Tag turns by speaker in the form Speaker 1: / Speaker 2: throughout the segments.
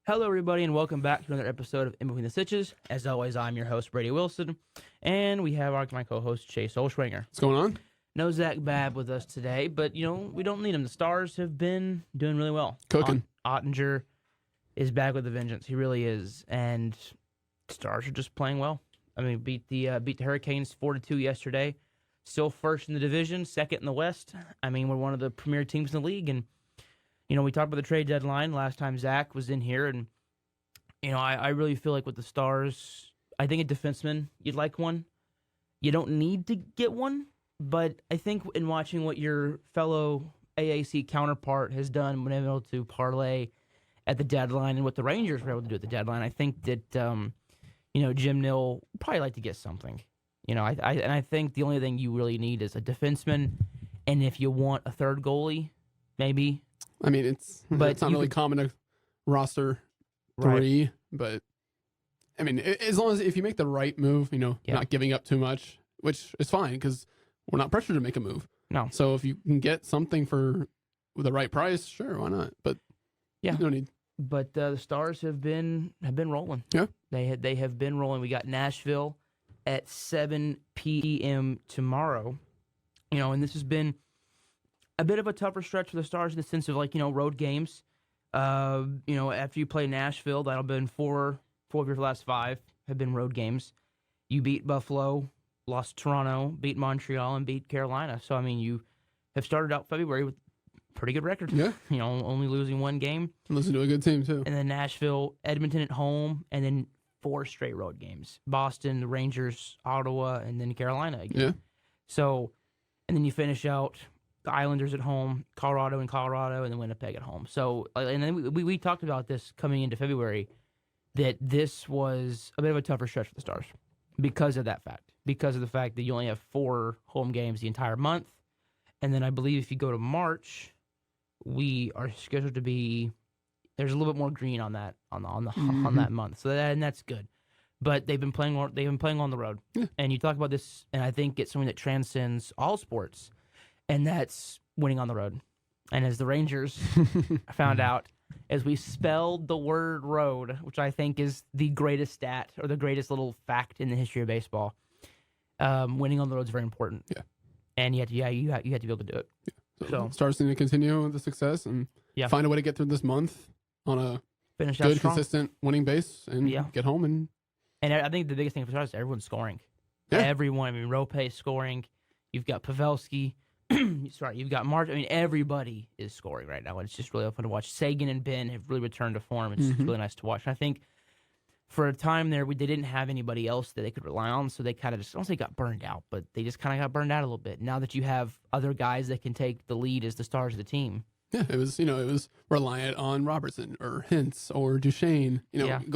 Speaker 1: Hello, everybody, and welcome back to another episode of In Between the Stitches. As always, I'm your host, Brady Wilson, and we have my co-host, Chase Olschwanger.
Speaker 2: What's going on?
Speaker 1: No Zach Babb with us today, but, we don't need him. The Stars have been doing really well.
Speaker 2: Cooking.
Speaker 1: Ottinger is back with a vengeance. He really is, and Stars are just playing well. I mean, beat the Hurricanes 4-2 yesterday. Still first in the division, second in the West. I mean, we're one of the premier teams in the league, and we talked about the trade deadline last time Zach was in here, and, I really feel like with the Stars, I think a defenseman, you'd like one. You don't need to get one, but I think in watching what your fellow AAC counterpart has done when able to parlay at the deadline and what the Rangers were able to do at the deadline, I think that, Jim Nill would probably like to get something. I think the only thing you really need is a defenseman, and if you want a third goalie, maybe.
Speaker 2: I mean, it's not really common to roster three, right. But I mean, as long as if you make the right move, not giving up too much, which is fine because we're not pressured to make a move.
Speaker 1: No.
Speaker 2: So if you can get something for the right price, sure, why not? But no need.
Speaker 1: But the Stars have been rolling.
Speaker 2: Yeah,
Speaker 1: they have been rolling. We got Nashville at 7 p.m. tomorrow. And this has been a bit of a tougher stretch for the Stars in the sense of road games. After you play Nashville, that'll been four of your last five have been road games. You beat Buffalo, lost Toronto, beat Montreal, and beat Carolina. So you have started out February with a pretty good record.
Speaker 2: Yeah.
Speaker 1: Only losing one game.
Speaker 2: Losing to a good team too.
Speaker 1: And then Nashville, Edmonton at home, and then 4 straight road games. Boston, the Rangers, Ottawa, and then Carolina again.
Speaker 2: Yeah.
Speaker 1: So, and then you finish out the Islanders at home, Colorado, and then Winnipeg at home. So, and then we talked about this coming into February, that this was a bit of a tougher stretch for the Stars because of that fact. Because of the fact that you only have 4 home games the entire month. And then I believe if you go to March, we are scheduled to be, there's a little bit more green on that on that month. So that's good. But they've been playing on the road.
Speaker 2: Yeah.
Speaker 1: And you talk about this, and I think it's something that transcends all sports. And that's winning on the road. And as the Rangers found out, as we spelled the word road, which I think is the greatest stat or the greatest little fact in the history of baseball, winning on the road is very important.
Speaker 2: Yeah.
Speaker 1: And you have to be able to do it.
Speaker 2: Yeah. So Stars need to continue the success and find a way to get through this month on a
Speaker 1: finish
Speaker 2: good, consistent winning base and get home.
Speaker 1: And I think the biggest thing for Stars is everyone's scoring.
Speaker 2: Yeah.
Speaker 1: Everyone. Rope scoring. You've got Pavelski. You've got March. Everybody is scoring right now. It's just really fun to watch. Sagan and Ben have really returned to form. It's really nice to watch. And I think for a time there, they didn't have anybody else that they could rely on, so they kind of just, I don't say got burned out, but they just kind of got burned out a little bit. Now that you have other guys that can take the lead as the stars of the team.
Speaker 2: Yeah, it was reliant on Robertson or Hintz or Duchesne,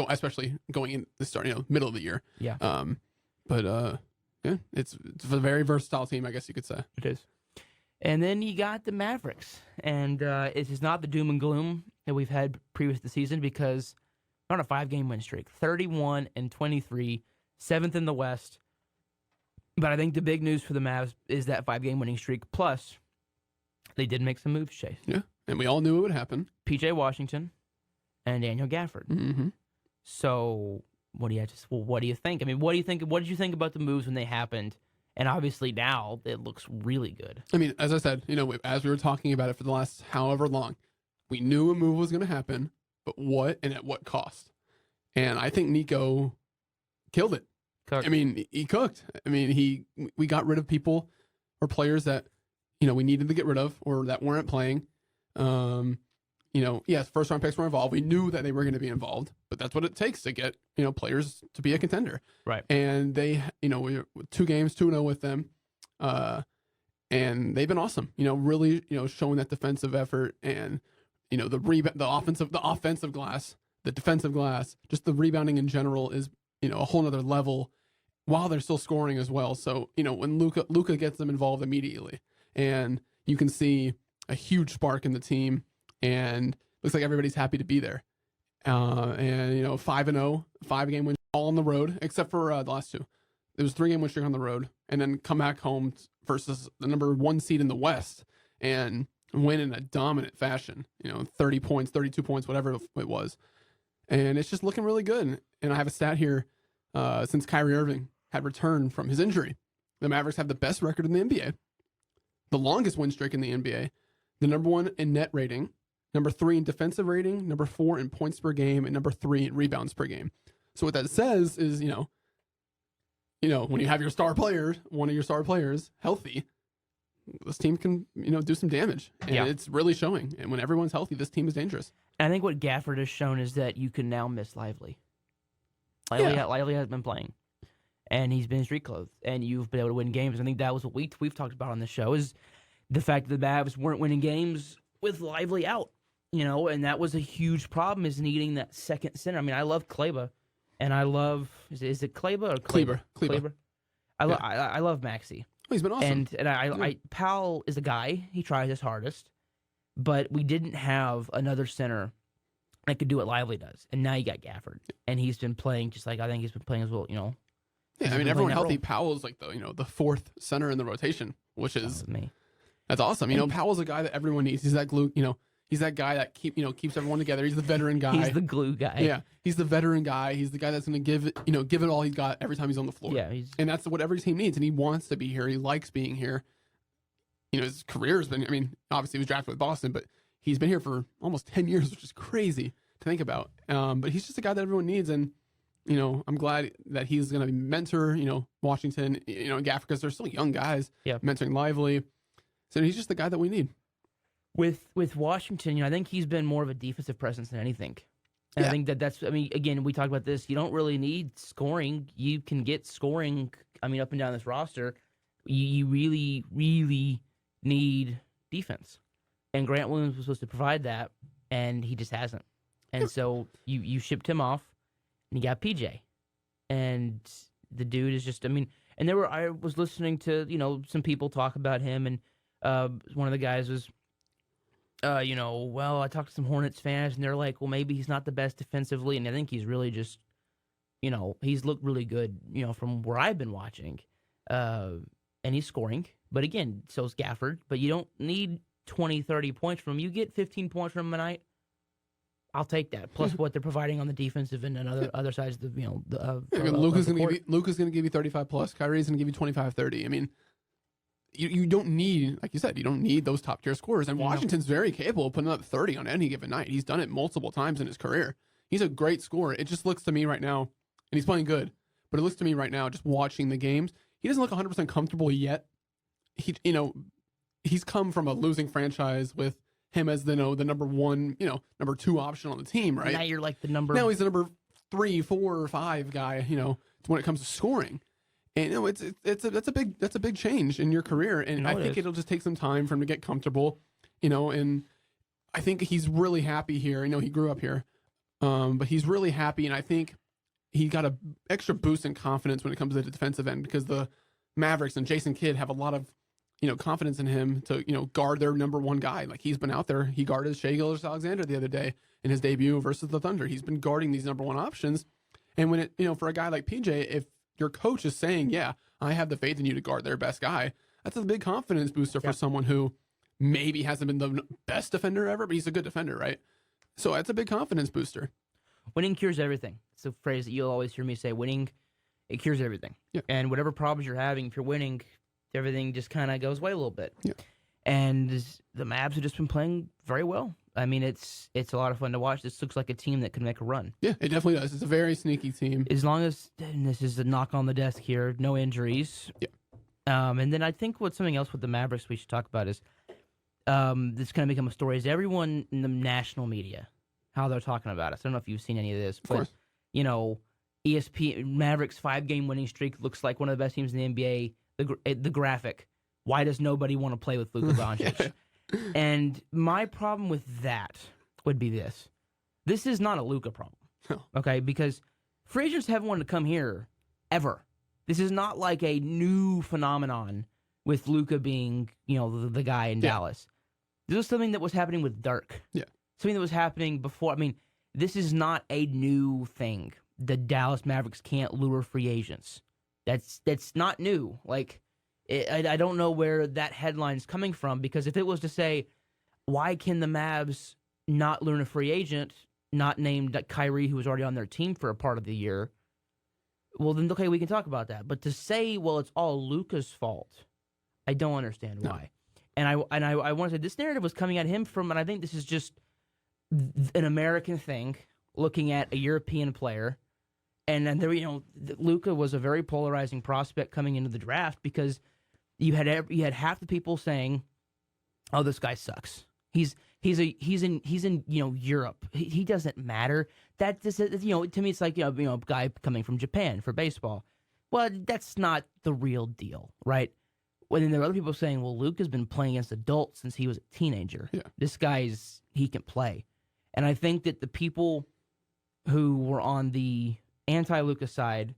Speaker 2: especially going in the start, middle of the year.
Speaker 1: Yeah.
Speaker 2: It's a very versatile team, I guess you could say.
Speaker 1: It is. And then you got the Mavericks, and it is not the doom and gloom that we've had previous to the season because they're on a 5-game win streak, 31-23, 7th in the West. But I think the big news for the Mavs is that 5-game winning streak. Plus, they did make some moves, Chase.
Speaker 2: Yeah, and we all knew it would happen.
Speaker 1: P.J. Washington and Daniel Gafford.
Speaker 2: Mm-hmm.
Speaker 1: So, what do you think? What did you think about the moves when they happened? And obviously now it looks really good.
Speaker 2: As I said, as we were talking about it for the last however long, we knew a move was going to happen, but what and at what cost? And I think Nico killed it.
Speaker 1: Cooked.
Speaker 2: He cooked. We got rid of people or players that, we needed to get rid of or that weren't playing. Yes, first round picks were involved. We knew that they were going to be involved, but that's what it takes to get, players to be a contender.
Speaker 1: Right.
Speaker 2: And they, we were 2 games, 2-0 with them. And they've been awesome, really, showing that defensive effort and, the offensive glass, the defensive glass, just the rebounding in general is, a whole nother level while they're still scoring as well. So, when Luka gets them involved immediately and you can see a huge spark in the team and looks like everybody's happy to be there. 5-0, 5-game win all on the road, except for the last 2. It was 3-game win streak on the road and then come back home versus the number 1 seed in the West and win in a dominant fashion, 30 points, 32 points, whatever it was. and it's just looking really good. And I have a stat here. Since Kyrie Irving had returned from his injury, the Mavericks have the best record in the NBA, the longest win streak in the NBA, the number 1 in net rating, number 3 in defensive rating, number 4 in points per game, and number 3 in rebounds per game. So what that says is, when you have your star players, one of your star players healthy, this team can, do some damage. And it's really showing. And when everyone's healthy, this team is dangerous.
Speaker 1: I think what Gafford has shown is that you can now miss Lively. Lively has been playing, and he's been street clothed, and you've been able to win games. I think that was what we've talked about on the show, is the fact that the Mavs weren't winning games with Lively out, and that was a huge problem, is needing that second center. I mean, I love Kleba, and I love, is it Kleba or Kleber? I love Maxey.
Speaker 2: Oh, he's been awesome.
Speaker 1: And I Powell is a guy, he tries his hardest, but we didn't have another center that could do what Lively does. And now you got Gafford. And he's been playing just like I think he's been playing as well,
Speaker 2: Yeah, I mean, everyone healthy. Powell's like the fourth center in the rotation, which is that's awesome. Powell's a guy that everyone needs. He's that glue, he's that guy that keeps everyone together. He's the veteran guy.
Speaker 1: He's the glue guy.
Speaker 2: Yeah, he's the veteran guy. He's the guy that's going to give it all he's got every time he's on the floor.
Speaker 1: Yeah,
Speaker 2: and that's what every team needs. And he wants to be here. He likes being here. His career has been. I mean, obviously he was drafted with Boston, but he's been here for almost 10 years, which is crazy to think about. But he's just a guy that everyone needs, and I'm glad that he's going to mentor, Washington, and Gafford, because they're still young guys.
Speaker 1: Yeah,
Speaker 2: mentoring Lively. So he's just the guy that we need.
Speaker 1: With Washington, I think he's been more of a defensive presence than anything. And I think that's, again, we talked about this. You don't really need scoring. You can get scoring, up and down this roster. You really, really need defense. And Grant Williams was supposed to provide that, and he just hasn't. And so you shipped him off, and you got PJ. And the dude is just, and I was listening to, some people talk about him, and one of the guys was, I talked to some Hornets fans, and they're like, well, maybe he's not the best defensively, and I think he's really just, he's looked really good, from where I've been watching, and he's scoring. But again, so's Gafford, but you don't need 20, 30 points from him. You get 15 points from him a night, I'll take that. Plus what they're providing on the defensive and other sides of the,
Speaker 2: Luka's going to give you 35 plus. Kyrie's going to give you 25, 30. I mean, you don't need, like you said, you don't need those top tier scorers. And Washington's very capable of putting up 30 on any given night. He's done it multiple times in his career. He's a great scorer. It just looks to me right now, and he's playing good, but it looks to me right now, just watching the games, he doesn't look 100% comfortable yet. He's come from a losing franchise with him as the number 1, number 2 option on the team, right?
Speaker 1: Now you're like the number.
Speaker 2: Now he's the number 3, 4, or 5 guy, when it comes to scoring. And that's a big change in your career, and I think it'll just take some time for him to get comfortable, and I think he's really happy here. He grew up here, but he's really happy, and I think he got an extra boost in confidence when it comes to the defensive end, because the Mavericks and Jason Kidd have a lot of confidence in him to guard their number 1 guy. Like, he's been out there, he guarded Shai Gilgeous-Alexander the other day in his debut versus the Thunder. He's been guarding these number 1 options, and when it for a guy like PJ, if your coach is saying, yeah, I have the faith in you to guard their best guy, that's a big confidence booster for someone who maybe hasn't been the best defender ever, but he's a good defender, right? So that's a big confidence booster.
Speaker 1: Winning cures everything. It's a phrase that you'll always hear me say. Winning, it cures everything. Yeah. And whatever problems you're having, if you're winning, everything just kind of goes away a little bit. Yeah. And the Mavs have just been playing very well. It's a lot of fun to watch. This looks like a team that can make a run.
Speaker 2: Yeah, it definitely does. It's a very sneaky team.
Speaker 1: As long as, and this is a knock on the desk here, no injuries.
Speaker 2: Yeah.
Speaker 1: And then I think something else with the Mavericks we should talk about is, this kind of become a story, is everyone in the national media, how they're talking about us. I don't know if you've seen any of this, but, ESPN, Mavericks 5-game winning streak looks like one of the best teams in the NBA. The graphic, why does nobody want to play with Luka Doncic? And my problem with that would be this. This is not a Luka problem, okay? Because free agents haven't wanted to come here ever. This is not like a new phenomenon with Luka being, the guy in Dallas. This was something that was happening with Dirk.
Speaker 2: Yeah.
Speaker 1: Something that was happening before. This is not a new thing. The Dallas Mavericks can't lure free agents. That's not new. I don't know where that headline's coming from, because if it was to say, why can the Mavs not learn a free agent, not named Kyrie, who was already on their team for a part of the year, well, then, okay, we can talk about that. But to say, well, it's all Luka's fault, I don't understand why. And I want to say this narrative was coming at him from, and I think this is just an American thing, looking at a European player. And then there, Luka was a very polarizing prospect coming into the draft because you had half the people saying, "Oh, this guy sucks. He's in Europe. He doesn't matter." That just, to me, it's like a guy coming from Japan for baseball. Well, that's not the real deal, right? When then there are other people saying, "Well, Luka's been playing against adults since he was a teenager.
Speaker 2: Yeah.
Speaker 1: This he can play." And I think that the people who were on the anti-Luka side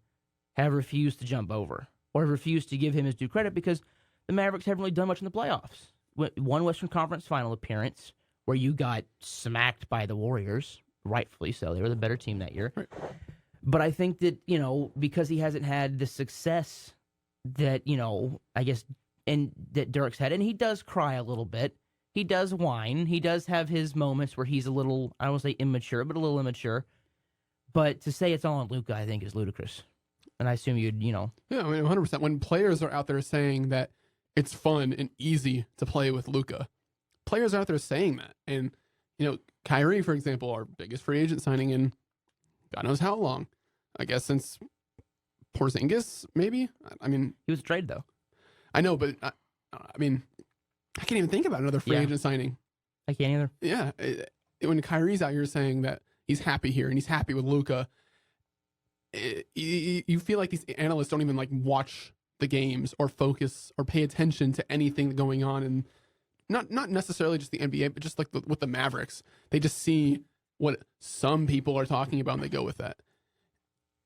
Speaker 1: have refused to jump over or have refused to give him his due credit because the Mavericks haven't really done much in the playoffs. One Western Conference final appearance where you got smacked by the Warriors, rightfully so. They were the better team that year.
Speaker 2: Right.
Speaker 1: But I think that, because he hasn't had the success that, I guess, and that Dirk's had, and he does cry a little bit. He does whine. He does have his moments where he's a little, I don't want to say immature, but a little immature. But to say it's all on Luka, I think, is ludicrous. And I assume you'd.
Speaker 2: Yeah, I mean, 100%. When players are out there saying that it's fun and easy to play with Luka, players are out there saying that. And, Kyrie, for example, our biggest free agent signing in God knows how long. I guess since Porzingis, maybe? I mean.
Speaker 1: He was traded, though.
Speaker 2: I know, but, I mean, I can't even think about another free agent signing.
Speaker 1: I can't either.
Speaker 2: Yeah. When Kyrie's out here saying that he's happy here and he's happy with Luka, you feel like these analysts don't even watch the games or focus or pay attention to anything going on, and not necessarily just the NBA, but just with the Mavericks. They just see what some people are talking about and they go with that.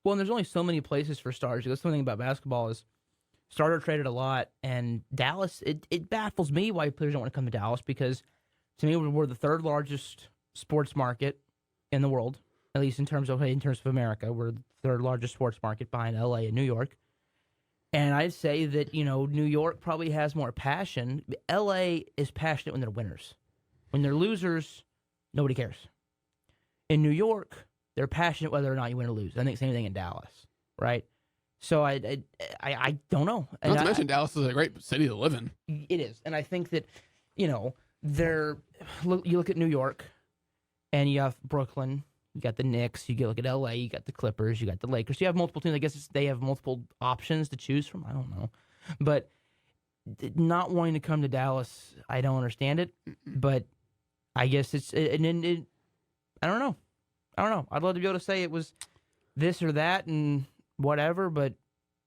Speaker 1: Well, and there's only so many places for stars. That's one thing about basketball is stars are traded a lot, and Dallas. It baffles me why players don't want to come to Dallas because to me we're the third largest sports market in the world, at least in terms of America. We're the third largest sports market behind LA and New York. And I'd say that, New York probably has more passion. LA is passionate when they're winners. When they're losers, nobody cares. In New York, they're passionate whether or not you win or lose. I think same thing in Dallas, right? So I don't know. And
Speaker 2: Not to mention Dallas is a great city to live in.
Speaker 1: It is. And I think that, you look at New York, and you have Brooklyn, you got the Knicks, you look at LA, you got the Clippers, you got the Lakers. You have multiple teams. I guess they have multiple options to choose from. I don't know. But not wanting to come to Dallas, I don't understand it. But I guess I don't know. I'd love to be able to say it was this or that and whatever, but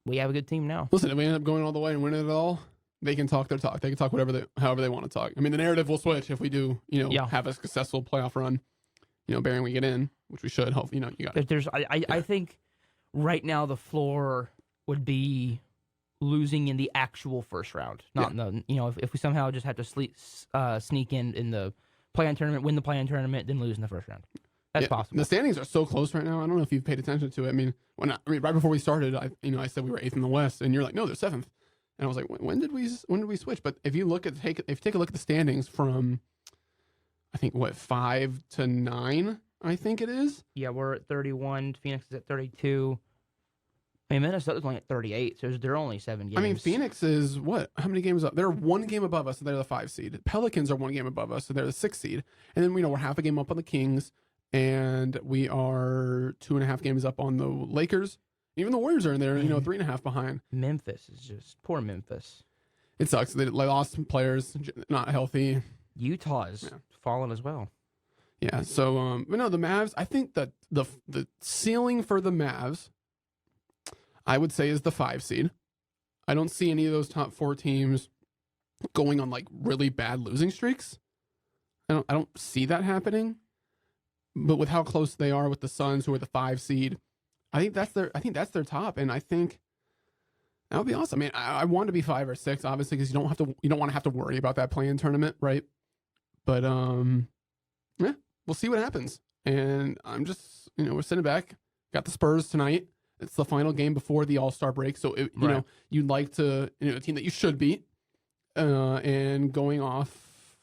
Speaker 1: we have a good team now.
Speaker 2: Listen, if we end up going all the way and winning it all, they can talk their talk. They can talk however they want to talk. I mean, the narrative will switch if we do, have a successful playoff run, bearing we get in, which we should. Hope, you got it.
Speaker 1: I think right now the floor would be losing in the actual first round, not in the, if we somehow just have to sneak in the play-in tournament, win the play-in tournament, then lose in the first round. That's possible.
Speaker 2: The standings are so close right now. I don't know if you've paid attention to it. I mean, right before we started, I said we were 8th in the West, and you're like, no, they're 7th. And I was like, when did we switch? But if you take a look at the standings from, I think 5 to 9, I think it is.
Speaker 1: Yeah, we're at 31. Phoenix is at 32. I mean, Minnesota's only at 38, so they're only 7 games.
Speaker 2: I mean, Phoenix is what? How many games up? They're 1 game above us, so they're the 5 seed. Pelicans are 1 game above us, so they're the 6 seed. And then we're half a game up on the Kings, and we are 2.5 games up on the Lakers. Even the Warriors are in there, 3.5 behind.
Speaker 1: Memphis is just poor Memphis.
Speaker 2: It sucks. They lost some players, not healthy.
Speaker 1: Utah is fallen as well.
Speaker 2: Yeah. So, but no, the Mavs. I think that the ceiling for the Mavs, I would say, is the 5 seed. I don't see any of those top 4 teams going on really bad losing streaks. I don't see that happening. But with how close they are with the Suns, who are the 5 seed. I think that's their top, and I think that would be awesome. I mean, I want to be 5 or 6, obviously, because you don't want to have to worry about that play-in tournament, right? But we'll see what happens. And I'm just, we're sitting back. Got the Spurs tonight. It's the final game before the All-Star break, so you'd like to, a team that you should beat, and going off,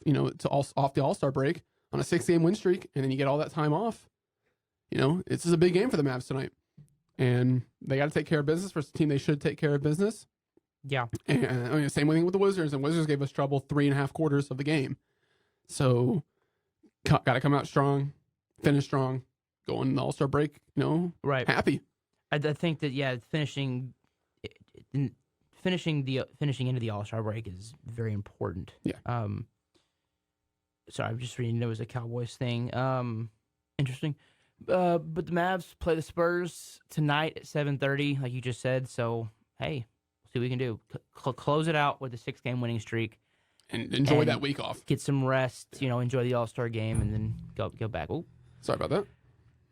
Speaker 2: off the All-Star break on a 6-game win streak, and then you get all that time off. this is a big game for the Mavs tonight. And they got to take care of business versus a team they should take care of business.
Speaker 1: Yeah.
Speaker 2: And same thing with the Wizards. And Wizards gave us trouble 3.5 quarters of the game. So got to come out strong, finish strong, go in the All-Star break,
Speaker 1: Right.
Speaker 2: happy.
Speaker 1: I think that finishing into the All-Star break is very important.
Speaker 2: Yeah.
Speaker 1: Sorry, I'm just reading. There was a Cowboys thing. Interesting. But the Mavs play the Spurs tonight at 7:30, like you just said. So hey, see what we can do. Close it out with a 6-game winning streak,
Speaker 2: and enjoy that week off.
Speaker 1: Get some rest. Enjoy the All-Star game, and then go back. Ooh.
Speaker 2: Sorry about that.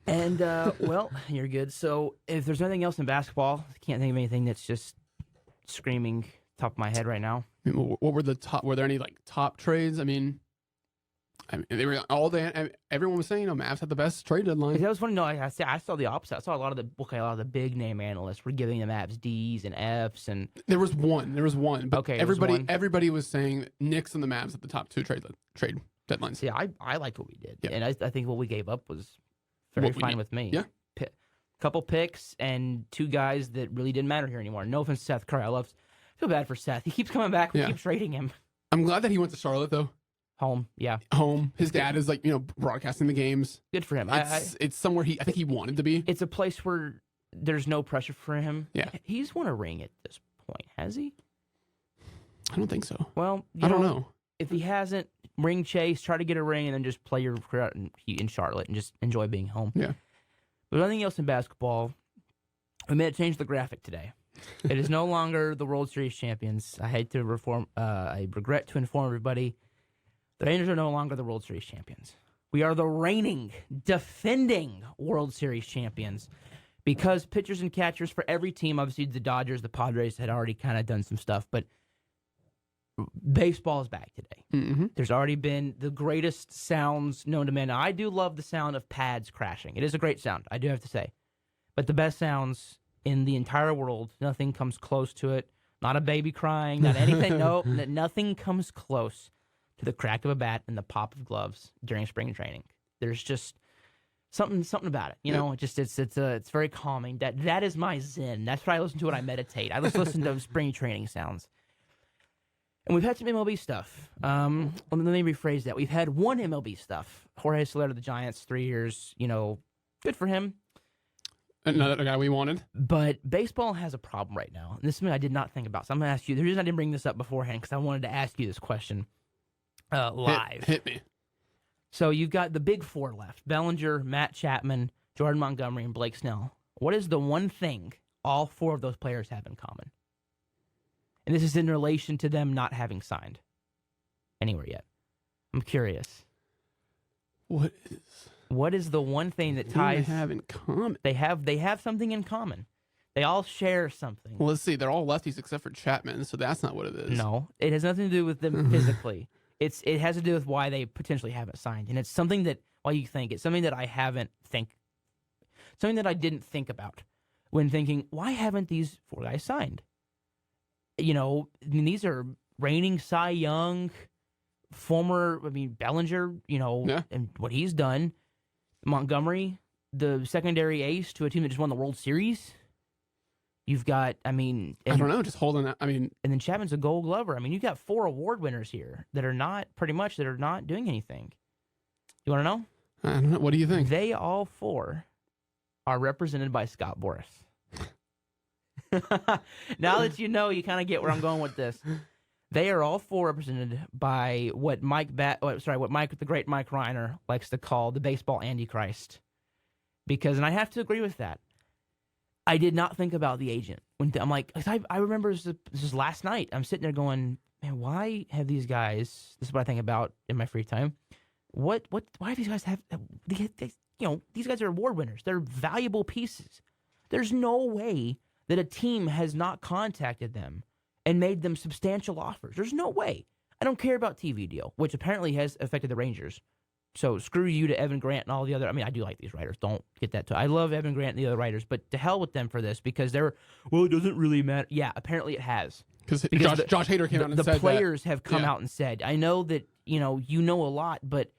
Speaker 1: And well, you're good. So if there's anything else in basketball, I can't think of anything that's just screaming top of my head right now.
Speaker 2: What were the top? Were there any top trades? I mean, they were all day. Everyone was saying, Mavs had the best trade deadline.
Speaker 1: That was funny. No, I saw the opposite. I saw a lot of the big name analysts were giving the Mavs D's and F's, and
Speaker 2: there was one. But
Speaker 1: okay,
Speaker 2: everybody was saying Knicks and the Mavs at the top 2 trade deadlines.
Speaker 1: Yeah, I liked what we did,
Speaker 2: yeah.
Speaker 1: And I think what we gave up was very fine with me.
Speaker 2: Yeah,
Speaker 1: couple picks and 2 guys that really didn't matter here anymore. No offense to Seth Curry. I feel bad for Seth. He keeps coming back. We keep trading him.
Speaker 2: I'm glad that he went to Charlotte though.
Speaker 1: Home, yeah.
Speaker 2: Home. His dad is broadcasting the games.
Speaker 1: Good for him.
Speaker 2: It's somewhere I think he wanted to be.
Speaker 1: It's a place where there's no pressure for him.
Speaker 2: Yeah.
Speaker 1: He's won a ring at this point, has he?
Speaker 2: I don't think so.
Speaker 1: Well,
Speaker 2: I don't know.
Speaker 1: If he hasn't, ring chase, try to get a ring, and then just play your career out in Charlotte and just enjoy being home.
Speaker 2: Yeah.
Speaker 1: But anything else in basketball, we made a change the graphic today. It is no longer the World Series champions. I regret to inform everybody, the Rangers are no longer the World Series champions. We are the reigning, defending World Series champions because pitchers and catchers for every team, obviously the Dodgers, the Padres had already kind of done some stuff, but baseball is back today.
Speaker 2: Mm-hmm.
Speaker 1: There's already been the greatest sounds known to man. Now, I do love the sound of pads crashing. It is a great sound, I do have to say. But the best sounds in the entire world, nothing comes close to it. Not a baby crying, not anything. No, nothing comes close to the crack of a bat and the pop of gloves during spring training. There's just something about it. It's very calming. That is my zen. That's what I listen to when I meditate. I just listen to spring training sounds. And we've had some MLB stuff. Let me rephrase that. We've had one MLB stuff. Jorge Soler of the Giants, 3 years. Good for him.
Speaker 2: Another guy we wanted.
Speaker 1: But baseball has a problem right now. And this is something I did not think about. So I'm going to ask you. The reason I didn't bring this up beforehand because I wanted to ask you this question live.
Speaker 2: Hit me.
Speaker 1: So you've got the big 4 left. Bellinger, Matt Chapman, Jordan Montgomery, and Blake Snell. What is the one thing all 4 of those players have in common? And this is in relation to them not having signed anywhere yet. I'm curious. What is the one thing that ties?
Speaker 2: They have in common.
Speaker 1: They have something in common. They all share something.
Speaker 2: Well, let's see. They're all lefties except for Chapman, so that's not what it is.
Speaker 1: No, it has nothing to do with them physically. It has to do with why they potentially haven't signed, and it's something that it's something that something that I didn't think about when thinking, why haven't these 4 guys signed? These are reigning Cy Young, Bellinger, and what he's done. Montgomery, the secondary ace to a team that just won the World Series. You've got, I don't
Speaker 2: know, just holding that.
Speaker 1: And then Chapman's a Gold Glover. You've got 4 award winners here that are not doing anything. You want to know?
Speaker 2: I don't know. What do you think?
Speaker 1: They all 4 are represented by Scott Boras. Now that you know, you kind of get where I'm going with this. They are all 4 represented by what the great Mike Reiner likes to call the baseball Antichrist. And I have to agree with that. I did not think about the agent. I'm like, I remember this is last night. I'm sitting there going, man, why have these guys? This is what I think about in my free time. Why do these guys have? These guys are award winners. They're valuable pieces. There's no way that a team has not contacted them and made them substantial offers. There's no way. I don't care about TV deal, which apparently has affected the Rangers. So screw you to Evan Grant and all the other. I do like these writers. Don't get that. I love Evan Grant and the other writers, but to hell with them for this because it doesn't really matter. Yeah, apparently it has.
Speaker 2: Because Josh Hader came out and said
Speaker 1: the players have come out and said, I know that you know a lot, but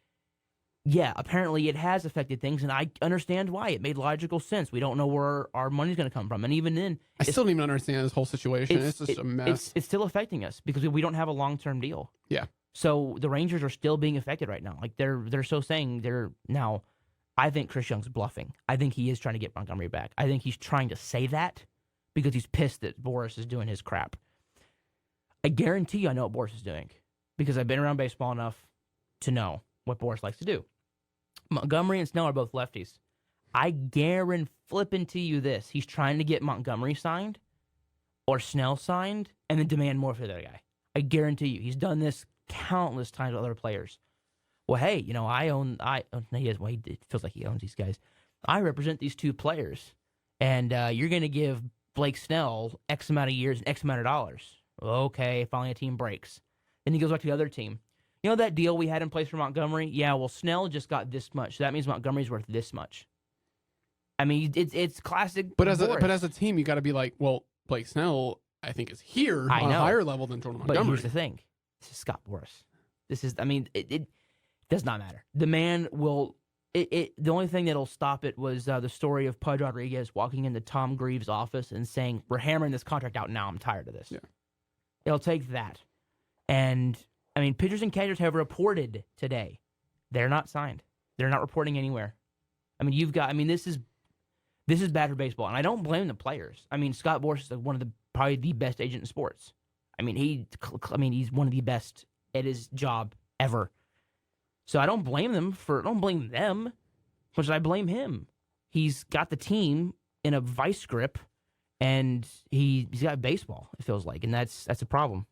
Speaker 1: yeah, apparently it has affected things, and I understand why. It made logical sense. We don't know where our money's going to come from, and even then,
Speaker 2: I still don't even understand this whole situation. It's just a mess.
Speaker 1: It's still affecting us because we don't have a long-term deal.
Speaker 2: Yeah.
Speaker 1: So the Rangers are still being affected right now. Like they're so saying they're now. I think Chris Young's bluffing. I think he is trying to get Montgomery back. I think he's trying to say that because he's pissed that Boris is doing his crap. I guarantee you I know what Boris is doing because I've been around baseball enough to know what Boris likes to do. Montgomery and Snell are both lefties. I guarantee you this. He's trying to get Montgomery signed or Snell signed and then demand more for the other guy. I guarantee you. He's done this countless times with other players. Well, hey, he it feels like he owns these guys. I represent these two players, and you're going to give Blake Snell X amount of years and X amount of dollars. Okay, finally a team breaks. Then he goes back to the other team. You know that deal we had in place for Montgomery? Yeah, well, Snell just got this much. So that means Montgomery's worth this much. I mean, it's classic.
Speaker 2: But as a team, you got to be like, well, Blake Snell, I think, is here on a higher level than Jordan Montgomery.
Speaker 1: But here's the thing: this is Scott Boras. It does not matter. The man will. The only thing that'll stop it was the story of Pudge Rodriguez walking into Tom Greaves' office and saying, "We're hammering this contract out now. I'm tired of this." Yeah. It'll take that, and I mean, pitchers and catchers have reported today they're not signed. They're not reporting anywhere. I mean, this is bad for baseball, and I don't blame the players. I mean, Scott Boras is one of probably the best agent in sports. I mean, he's one of the best at his job ever. So I don't blame them, but I blame him. He's got the team in a vice grip, and he's got baseball, it feels like, and that's a problem.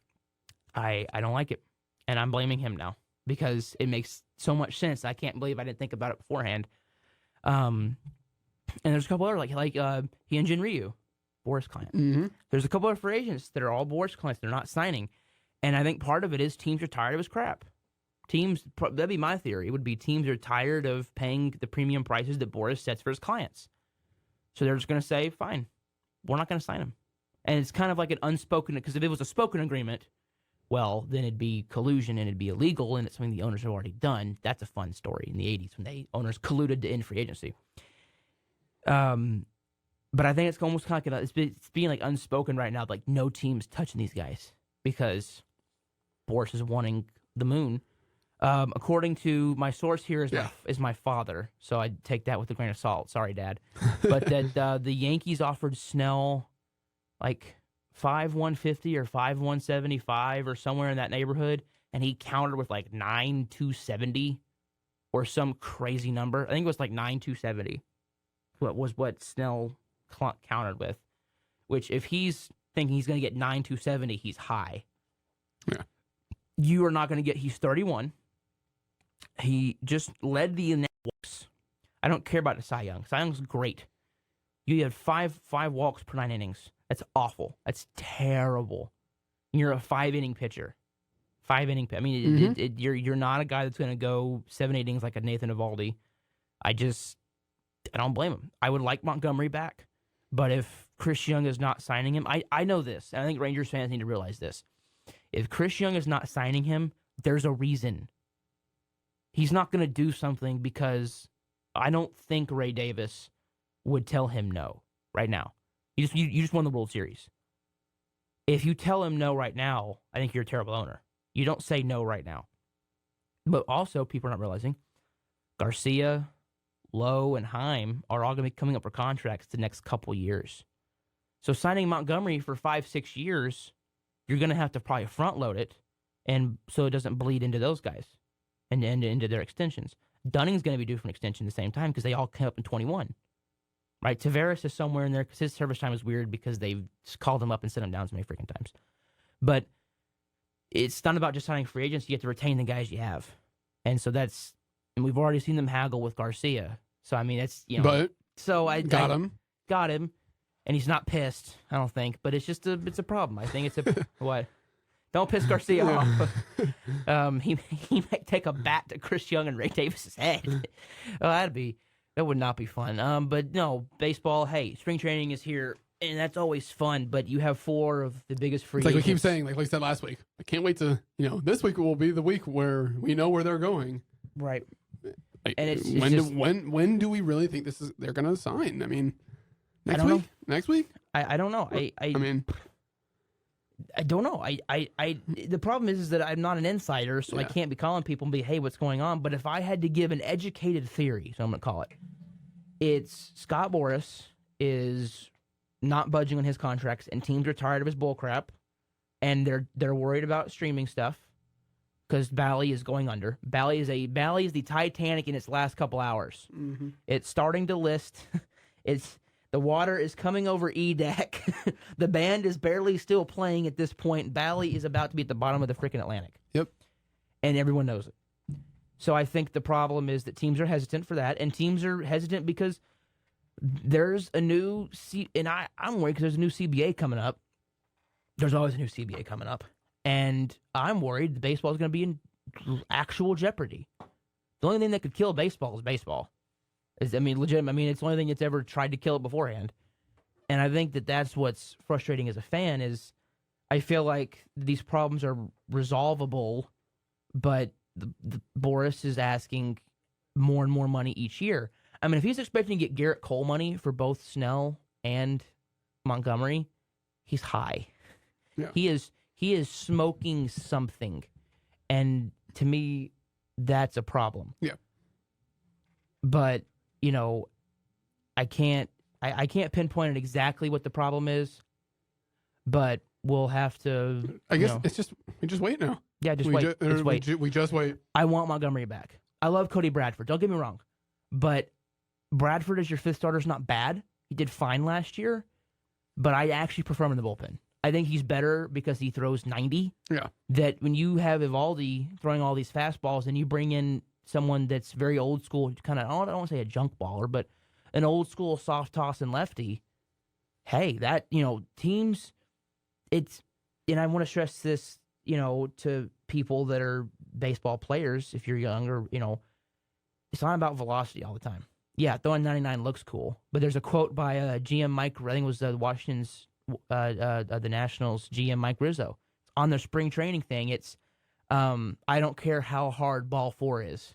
Speaker 1: I don't like it, and I'm blaming him now because it makes so much sense. I can't believe I didn't think about it beforehand. And there's a couple other like Hyunjin Ryu, Boris client. Mm-hmm. There's a couple of free agents that are all Boris clients. They're not signing, and I think part of it is teams are tired of his crap. That'd be my theory. It would be teams are tired of paying the premium prices that Boris sets for his clients. So they're just going to say, fine, we're not going to sign him. And it's kind of like an unspoken, because if it was a spoken agreement, well, then it'd be collusion and it'd be illegal, and it's something the owners have already done. That's a fun story in the 80s when the owners colluded to end free agency. But I think it's almost kind of like it's being like unspoken right now, like no team's touching these guys because Boris is wanting the moon. According to my source here is my father, so I take that with a grain of salt. Sorry, Dad, but that the Yankees offered Snell like 5,150 or 5,175 or somewhere in that neighborhood, and he countered with like 9,270 or some crazy number. I think it was like 9,270. What Snell countered with, which if he's thinking he's going to get 9,270, he's high. Yeah, you are not going to get. He's 31. He just led the walks. I don't care about the Cy Young. Cy Young's great. You had five walks per 9 innings. That's awful. That's terrible. You're a 5-inning pitcher. 5-inning. I mean, you're not a guy that's going to go 7 innings like a Nathan Eovaldi. I don't blame him. I would like Montgomery back, but if Chris Young is not signing him, I know this, and I think Rangers fans need to realize this. If Chris Young is not signing him, there's a reason. He's not going to do something because I don't think Ray Davis would tell him no right now. You just won the World Series. If you tell him no right now, I think you're a terrible owner. You don't say no right now. But also, people are not realizing, Garcia, Lowe, and Heim are all going to be coming up for contracts the next couple years. So signing Montgomery for 5-6 years, you're going to have to probably front load it, and so it doesn't bleed into those guys and into their extensions. Dunning's going to be due for an extension at the same time because they all come up in 21. Right? Tavares is somewhere in there because his service time is weird because they've called him up and sent him down so many freaking times. But it's not about just signing free agents. You have to retain the guys you have. And so and we've already seen them haggle with Garcia. So, I mean, it's,
Speaker 2: But
Speaker 1: so I
Speaker 2: got him.
Speaker 1: Got him. And he's not pissed, I don't think. But it's just it's a problem. I think it's a, what? Don't piss Garcia off. He might take a bat to Chris Young and Ray Davis's head. That would not be fun. But no, baseball, hey, spring training is here, and that's always fun, but you have 4 of the biggest free agents.
Speaker 2: Like we keep saying, like we said last week, I can't wait to, this week will be the week where we know where they're going.
Speaker 1: Right. And it's
Speaker 2: when
Speaker 1: just,
Speaker 2: when do we really think they're going to sign? I mean, next
Speaker 1: don't
Speaker 2: week?
Speaker 1: know.
Speaker 2: Next week?
Speaker 1: I don't know.
Speaker 2: I mean,
Speaker 1: I don't know. The problem is that I'm not an insider, so I
Speaker 2: Yeah.
Speaker 1: can't be calling people and be, hey, what's going on? But if I had to give an educated theory, so I'm going to call it, it's Scott Boras is not budging on his contracts, and teams are tired of his bull crap, and they're worried about streaming stuff because Bally is going under. Bally is the Titanic in its last couple hours.
Speaker 2: mm-hmm.
Speaker 1: It's starting to list. The water is coming over E deck. The band is barely still playing at this point. Bally is about to be at the bottom of the freaking Atlantic.
Speaker 2: Yep.
Speaker 1: And everyone knows it. So I think the problem is that teams are hesitant for that, and teams are hesitant because there's a new I'm worried because there's a new CBA coming up. There's always a new CBA coming up, and I'm worried the baseball is going to be in actual jeopardy. The only thing that could kill baseball is baseball. Legitimate. I mean, it's the only thing that's ever tried to kill it beforehand. And I think that that's what's frustrating as a fan is I feel like these problems are resolvable, but the Boras is asking more and more money each year. I mean, if he's expecting to get Garrett Cole money for both Snell and Montgomery, he's high.
Speaker 2: Yeah.
Speaker 1: He is smoking something. And to me, that's a problem.
Speaker 2: Yeah.
Speaker 1: But I can't pinpoint it exactly what the problem is, but we'll have to.
Speaker 2: I guess we just wait now.
Speaker 1: Yeah, just wait. Just wait.
Speaker 2: We just wait.
Speaker 1: I want Montgomery back. I love Cody Bradford. Don't get me wrong, but Bradford as your fifth starter is not bad. He did fine last year, but I actually prefer him in the bullpen. I think he's better because he throws 90.
Speaker 2: Yeah.
Speaker 1: That when you have Evaldi throwing all these fastballs and you bring in someone that's very old school, kind of, I don't want to say a junk baller, but an old school soft toss and lefty, hey, that, teams, and I want to stress this, to people that are baseball players, if you're young or, it's not about velocity all the time. Yeah, throwing 99 looks cool, but there's a quote by GM Mike, I think it was Washington's, the Nationals GM Mike Rizzo, on their spring training thing. It's, I don't care how hard ball 4 is.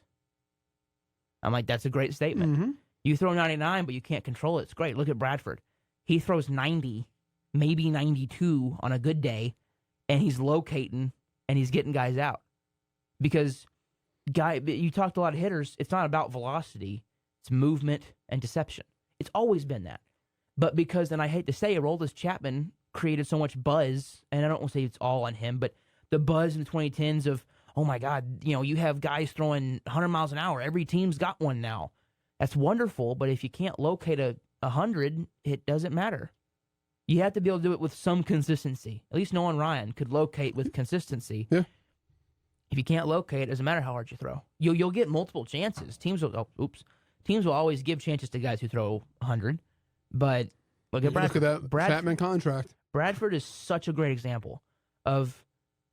Speaker 1: I'm like, that's a great statement.
Speaker 2: Mm-hmm.
Speaker 1: You throw 99, but you can't control it. It's great. Look at Bradford. He throws 90, maybe 92 on a good day, and he's locating, and he's getting guys out. Because, you talked to a lot of hitters, it's not about velocity. It's movement and deception. It's always been that. But because, and I hate to say, Aroldis Chapman created so much buzz, and I don't want to say it's all on him, but the buzz in the 2010s of, oh my God, you have guys throwing 100 miles an hour. Every team's got one now. That's wonderful, but if you can't locate a 100, it doesn't matter. You have to be able to do it with some consistency. At least Nolan Ryan could locate with consistency.
Speaker 2: Yeah.
Speaker 1: If you can't locate, it doesn't matter how hard you throw. You'll get multiple chances. Teams will always give chances to guys who throw 100. But look at Bradford.
Speaker 2: Look at that Chapman contract.
Speaker 1: Bradford is such a great example of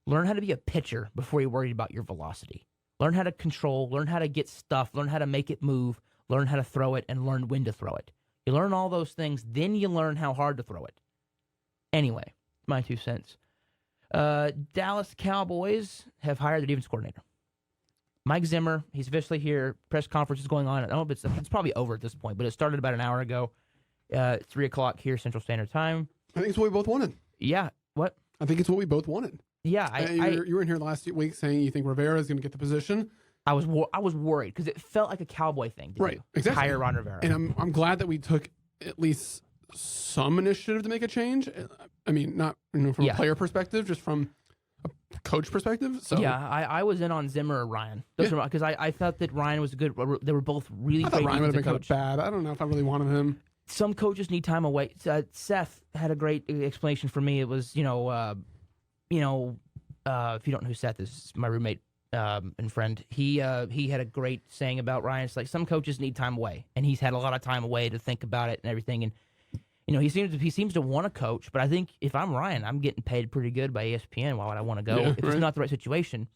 Speaker 1: learn how to be a pitcher before you're worried about your velocity. Learn how to control, learn how to get stuff, learn how to make it move, learn how to throw it, and learn when to throw it. You learn all those things, then you learn how hard to throw it. Anyway, my 2 cents. Dallas Cowboys have hired their defense coordinator. Mike Zimmer, he's officially here. Press conference is going on. I don't know if it's probably over at this point, but it started about an hour ago. 3 o'clock here, Central Standard Time.
Speaker 2: I think it's what we both wanted.
Speaker 1: Yeah. What?
Speaker 2: I think it's what we both wanted.
Speaker 1: Yeah.
Speaker 2: You were in here last week saying you think Rivera is going to get the position.
Speaker 1: I was worried because it felt like a Cowboy thing to
Speaker 2: Right,
Speaker 1: do.
Speaker 2: exactly.
Speaker 1: Hire Ron Rivera.
Speaker 2: And I'm glad that we took at least some initiative to make a change. I mean, not from a player perspective, just from a coach perspective. So
Speaker 1: yeah, I was in on Zimmer or Ryan. Because I thought that Ryan was good. They were both really
Speaker 2: I
Speaker 1: great.
Speaker 2: thought Ryan would have been kind
Speaker 1: coach.
Speaker 2: of bad. I don't know if I really wanted him.
Speaker 1: Some coaches need time away. Seth had a great explanation for me. It was, if you don't know who Seth is, my roommate and friend, he had a great saying about Ryan. It's like some coaches need time away, and he's had a lot of time away to think about it and everything. And he seems to want to coach, but I think if I'm Ryan, I'm getting paid pretty good by ESPN. Why would I want to go if it's not the right situation?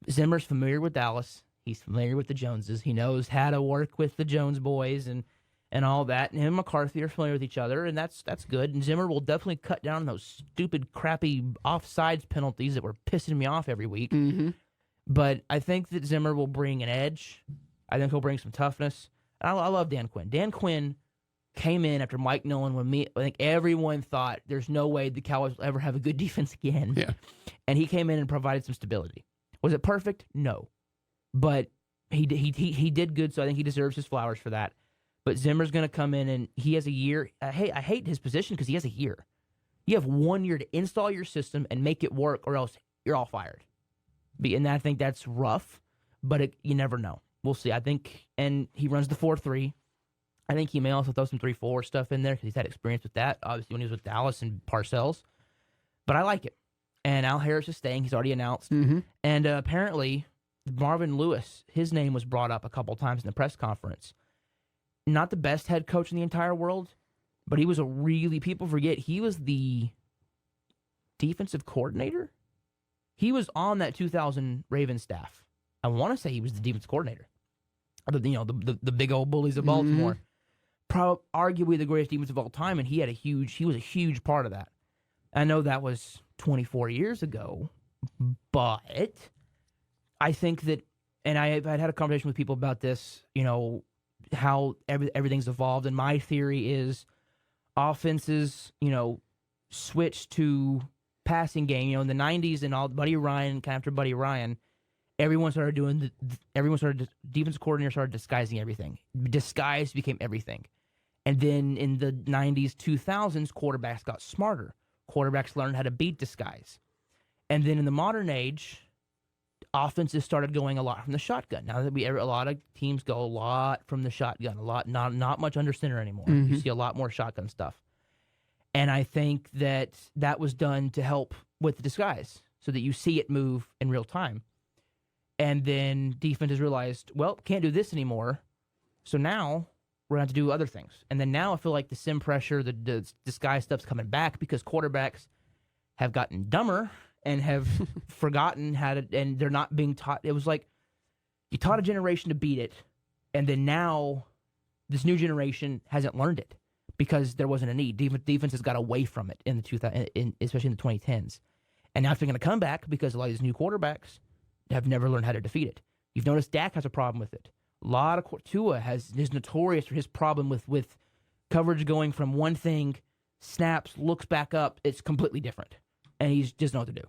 Speaker 1: Zimmer's familiar with Dallas. He's familiar with the Joneses. He knows how to work with the Jones boys and all that. And him and McCarthy are familiar with each other, and that's good. And Zimmer will definitely cut down those stupid, crappy offsides penalties that were pissing me off every week.
Speaker 2: Mm-hmm.
Speaker 1: But I think that Zimmer will bring an edge I think he'll bring some toughness. And I love Dan Quinn. Dan Quinn came in after Mike Nolan I think everyone thought there's no way the Cowboys will ever have a good defense again.
Speaker 2: Yeah.
Speaker 1: And he came in and provided some stability. Was it perfect? No. But he did good, so I think he deserves his flowers for that. But Zimmer's going to come in, and he has a year. I hate his position because he has a year. You have 1 year to install your system and make it work, or else you're all fired. And I think that's rough, but you never know. We'll see. I think, and he runs the 4-3. I think he may also throw some 3-4 stuff in there because he's had experience with that, obviously, when he was with Dallas and Parcells. But I like it. And Al Harris is staying. He's already announced.
Speaker 2: Mm-hmm.
Speaker 1: And apparently, Marvin Lewis, his name was brought up a couple times in the press conference. Not the best head coach in the entire world, but he was people forget, he was the defensive coordinator. He was on that 2000 Ravens staff. I want to say he was the defense coordinator. The big old bullies of Baltimore.
Speaker 2: Mm-hmm.
Speaker 1: Arguably the greatest defense of all time, and he was a huge part of that. I know that was 24 years ago, but I think that, and I've had a conversation with people about this, how everything's evolved, and my theory is offenses, switch to passing game. In the 90s and all, Buddy Ryan, kind of after Buddy Ryan, defensive coordinator started disguising everything. Disguise became everything. And then in the 90s, 2000s, quarterbacks got smarter. Quarterbacks learned how to beat disguise. And then in the modern age, offenses started going a lot from the shotgun. Now that a lot of teams go a lot from the shotgun, not much under center anymore.
Speaker 2: Mm-hmm.
Speaker 1: You see a lot more shotgun stuff. And I think that was done to help with the disguise so that you see it move in real time. And then defenses realized, well, can't do this anymore. So now we're going to have to do other things. And then now I feel like the sim pressure, the disguise stuff's coming back because quarterbacks have gotten dumber and have forgotten how to, and they're not being taught. It was like you taught a generation to beat it, and then now this new generation hasn't learned it because there wasn't a need. Defense has got away from it in the especially in the 2010s. And now they're going to come back because a lot of these new quarterbacks have never learned how to defeat it. You've noticed Dak has a problem with it. A lot of Tua is notorious for his problem with coverage going from one thing, snaps, looks back up, it's completely different, and he doesn't know what to do.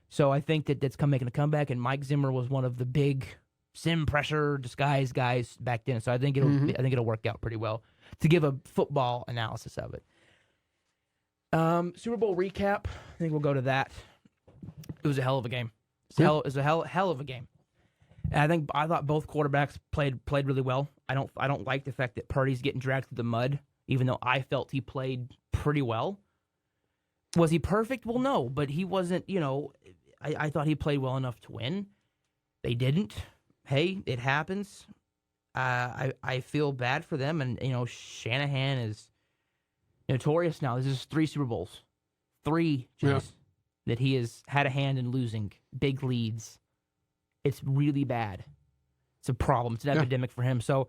Speaker 1: So I think that's making a comeback, and Mike Zimmer was one of the big sim pressure disguise guys back then. So I think it'll work out pretty well to give a football analysis of it. Super Bowl recap. I think we'll go to that. It was a hell of a game. It was a hell of a game. And I thought both quarterbacks played really well. I don't like the fact that Purdy's getting dragged through the mud, even though I felt he played pretty well. Was he perfect? Well, no, but he wasn't. I thought he played well enough to win. They didn't. Hey, it happens. I feel bad for them, and Shanahan is notorious now. This is 3 Super Bowls, 3 that he has had a hand in losing big leads. It's really bad. It's a problem. It's an epidemic for him. So,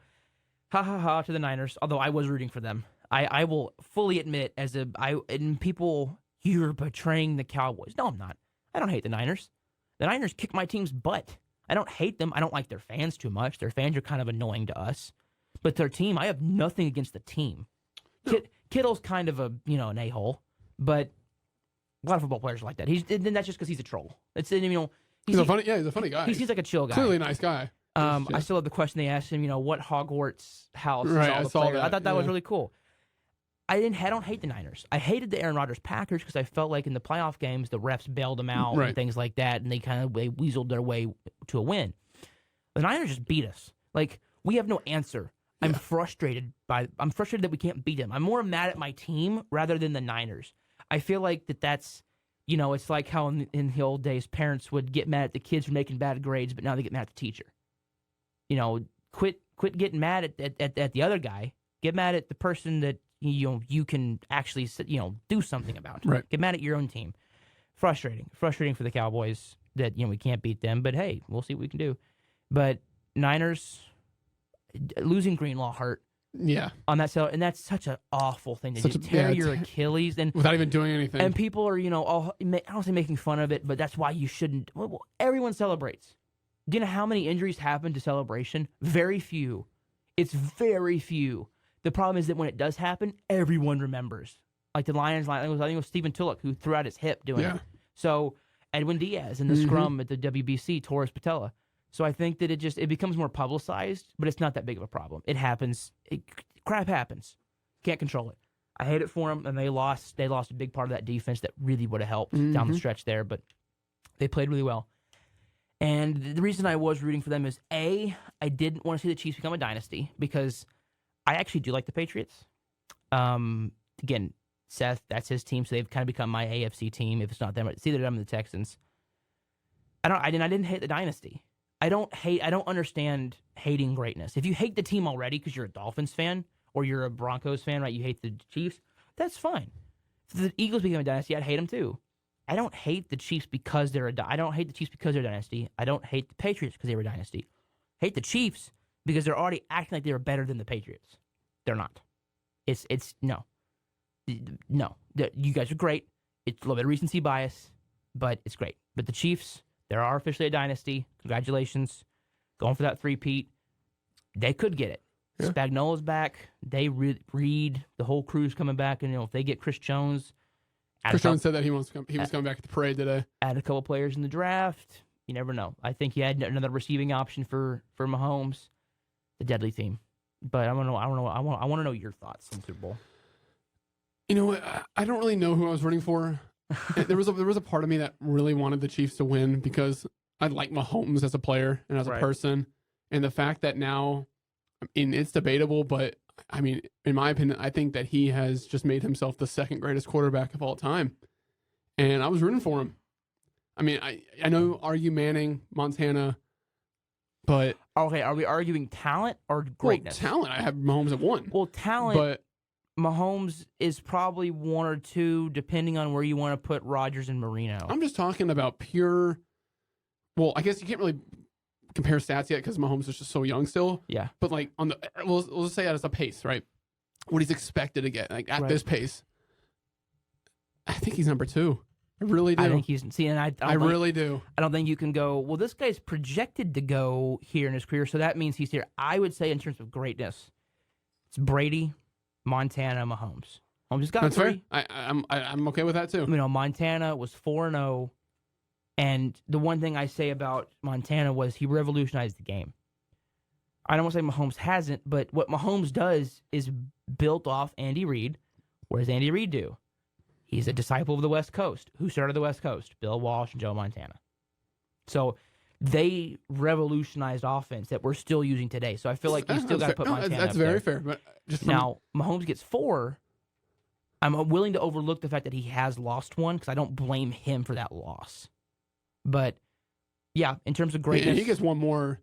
Speaker 1: ha to the Niners. Although I was rooting for them, I will fully admit and people, you're betraying the Cowboys. No, I'm not. I don't hate the Niners. The Niners kick my team's butt. I don't hate them. I don't like their fans too much. Their fans are kind of annoying to us. But their team, I have nothing against the team. Kittle's kind of an a-hole, but a lot of football players are like that. That's just because he's a troll. He's a funny
Speaker 2: guy.
Speaker 1: He seems like a chill guy.
Speaker 2: Clearly a nice guy.
Speaker 1: I still have the question they asked him, what Hogwarts house is
Speaker 2: right,
Speaker 1: all the players. I thought that
Speaker 2: yeah.
Speaker 1: was really cool. I don't hate the Niners. I hated the Aaron Rodgers Packers because I felt like in the playoff games the refs bailed them out and things like that, and they weaseled their way to a win. The Niners just beat us. Like, we have no answer. I'm frustrated that we can't beat them. I'm more mad at my team rather than the Niners. I feel like that's it's like how in the old days parents would get mad at the kids for making bad grades, but now they get mad at the teacher. Quit getting mad at the other guy. Get mad at the person that you can actually do something about.
Speaker 2: Right.
Speaker 1: Get mad at your own team. Frustrating for the Cowboys that we can't beat them. But hey, we'll see what we can do. But Niners losing Greenlaw hurt.
Speaker 2: Yeah.
Speaker 1: On that side, and that's such an awful thing to just tear your Achilles and
Speaker 2: without even doing anything.
Speaker 1: And people are I don't say making fun of it, but that's why you shouldn't. Well, everyone celebrates. Do you know how many injuries happen to Celebration? Very few. It's very few. The problem is that when it does happen, everyone remembers. Like the Lions, I think it was Stephen Tulloch who threw out his hip doing it. So Edwin Diaz in the scrum at the WBC tore his patella. So I think that it becomes more publicized, but it's not that big of a problem. It happens. Crap happens. Can't control it. I hate it for them, and they lost. They lost a big part of that defense that really would have helped down the stretch there, but they played really well. And the reason I was rooting for them is, A, I didn't want to see the Chiefs become a dynasty because I actually do like the Patriots. Again, Seth, that's his team, so they've kind of become my AFC team. If it's not them, it's either them or the Texans. I didn't hate the dynasty. I don't understand hating greatness. If you hate the team already because you're a Dolphins fan or you're a Broncos fan, right? You hate the Chiefs. That's fine. If the Eagles become a dynasty, I'd hate them too. I don't hate the Chiefs because they're I don't hate the Chiefs because they're a dynasty. I don't hate the Patriots because they were a dynasty. I hate the Chiefs because they're already acting like they were better than the Patriots. They're not. It's no. You guys are great. It's a little bit of recency bias, but it's great. But the Chiefs, they are officially a dynasty. Congratulations. Going for that three-peat. They could get it. Yeah. Spagnuolo's back. They Reed, the whole crew's coming back, and if they get Chris Jones.
Speaker 2: Chris Jones said that he was coming back at the parade today.
Speaker 1: Add a couple players in the draft. You never know. I think he had another receiving option for Mahomes, the deadly theme. But I want to know your thoughts on Super Bowl.
Speaker 2: You know what? I don't really know who I was rooting for. there was a part of me that really wanted the Chiefs to win because I like Mahomes as a player and as a person, and the fact that now, it's debatable, but I mean, in my opinion, I think that he has just made himself the second greatest quarterback of all time. And I was rooting for him. I mean, I know argue Manning, Montana, but...
Speaker 1: Okay, are we arguing talent or greatness?
Speaker 2: Well, talent, I have Mahomes at 1.
Speaker 1: Well, talent, but Mahomes is probably 1 or 2, depending on where you want to put Rodgers and Marino.
Speaker 2: I'm just talking about pure... Well, I guess you can't really compare stats yet because Mahomes is just so young still.
Speaker 1: Yeah.
Speaker 2: But like on the, we'll say that as a pace, right? What he's expected to get, like at this pace. I think he's number 2. I really do.
Speaker 1: I think he's and I
Speaker 2: really do.
Speaker 1: I don't think you can go, well, this guy's projected to go here in his career, so that means he's here. I would say in terms of greatness, it's Brady, Montana, Mahomes. Mahomes has got
Speaker 2: That's
Speaker 1: 3.
Speaker 2: Fair. I'm okay with that too.
Speaker 1: Montana was 4-0. And the one thing I say about Montana was he revolutionized the game. I don't want to say Mahomes hasn't, but what Mahomes does is built off Andy Reid. What does Andy Reid do? He's a disciple of the West Coast. Who started the West Coast? Bill Walsh and Joe Montana. So they revolutionized offense that we're still using today. So I feel like you still got to put Montana
Speaker 2: That's
Speaker 1: up
Speaker 2: very
Speaker 1: there.
Speaker 2: fair. But
Speaker 1: Now, Mahomes gets 4. I'm willing to overlook the fact that he has lost 1 because I don't blame him for that loss. But, yeah, in terms of greatness...
Speaker 2: Yeah, he gets 1 more.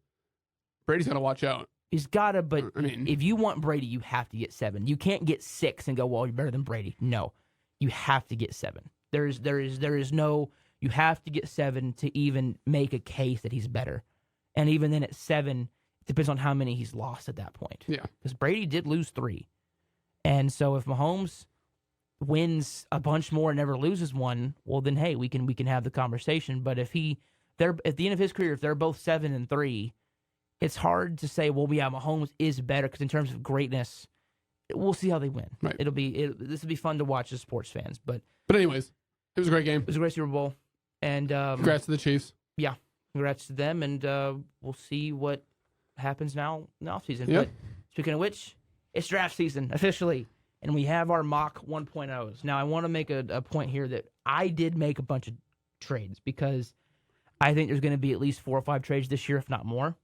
Speaker 2: Brady's got to watch out.
Speaker 1: He's got to, but if you want Brady, you have to get 7. You can't get 6 and go, well, you're better than Brady. No. You have to get 7. There is no... You have to get 7 to even make a case that he's better. And even then at 7, it depends on how many he's lost at that point.
Speaker 2: Yeah.
Speaker 1: Because Brady did lose 3. And so if Mahomes wins a bunch more and never loses 1, well then hey, we can have the conversation. But if they're at the end of his career, if they're both 7 and 3, it's hard to say, well, yeah, Mahomes is better because in terms of greatness, we'll see how they win.
Speaker 2: Right.
Speaker 1: This will be fun to watch as sports fans. But
Speaker 2: anyways, it was a great game.
Speaker 1: It was a great Super Bowl. And
Speaker 2: congrats to the Chiefs.
Speaker 1: Yeah, congrats to them. And we'll see what happens now in the offseason.
Speaker 2: Yep.
Speaker 1: But speaking of which, it's draft season officially. And we have our mock 1.0s. Now, I want to make a point here that I did make a bunch of trades because I think there's going to be at least 4 or 5 trades this year, if not more,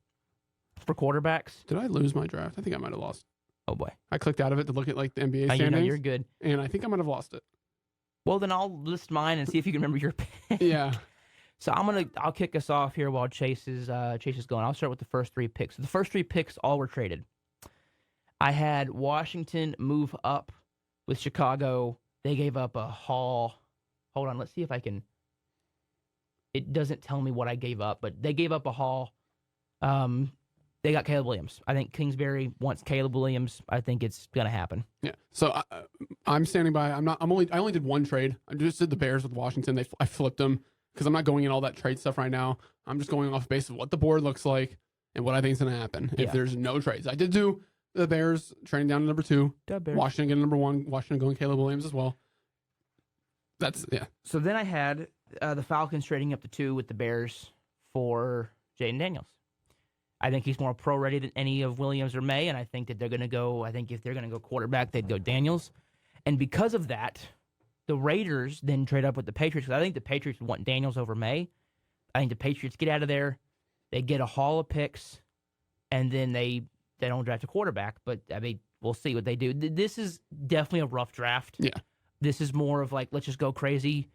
Speaker 1: for quarterbacks.
Speaker 2: Did I lose my draft? I think I might have lost.
Speaker 1: Oh, boy.
Speaker 2: I clicked out of it to look at like the NBA standings.
Speaker 1: You're good.
Speaker 2: And I think I might have lost it.
Speaker 1: Well, then I'll list mine and see if you can remember your pick.
Speaker 2: Yeah.
Speaker 1: So I'll kick us off here while Chase is going. I'll start with the first 3 picks. So the first 3 picks all were traded. I had Washington move up with Chicago. They gave up a haul. Hold on, let's see if I can. It doesn't tell me what I gave up, but they gave up a haul. They got Caleb Williams. I think Kingsbury wants Caleb Williams. I think it's gonna happen.
Speaker 2: Yeah. So I'm standing by. I only did 1 trade. I just did the Bears with Washington. I flipped them. because I'm not going in all that trade stuff right now. I'm just going off base of what the board looks like and what I think is going to happen if there's no trades. I did do the Bears trading down to number 2. Washington getting number 1. Washington going Caleb Williams as well. That's, yeah.
Speaker 1: So then I had the Falcons trading up to 2 with the Bears for Jaden Daniels. I think he's more pro-ready than any of Williams or May, and I think that they're going to go, I think if they're going to go quarterback, they'd go Daniels. And because of that, the Raiders then trade up with the Patriots, because I think the Patriots want Daniels over May. I think the Patriots get out of there, they get a haul of picks, and then they don't draft a quarterback. But, I mean, we'll see what they do. This is definitely a rough draft.
Speaker 2: Yeah.
Speaker 1: This is more of like, let's just go crazy.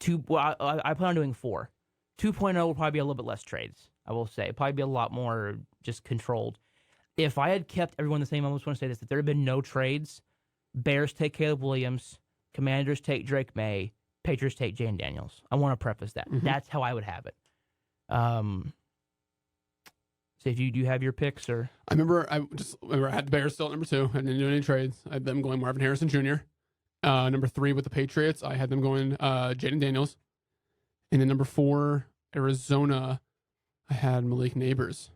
Speaker 1: I plan on doing 4. 2.0 will probably be a little bit less trades, I will say. Probably be a lot more just controlled. If I had kept everyone the same, I almost want to say this, if there had been no trades, Bears take Caleb Williams, Commanders take Drake May, Patriots take Jane Daniels. I want to preface that. Mm-hmm. That's how I would have it. So if you do have your picks, or
Speaker 2: I remember I had the Bears still at number 2. I didn't do any trades. I had them going Marvin Harrison Jr. Number 3 with the Patriots, I had them going Jaden Daniels. And then number 4, Arizona, I had Malik Neighbors.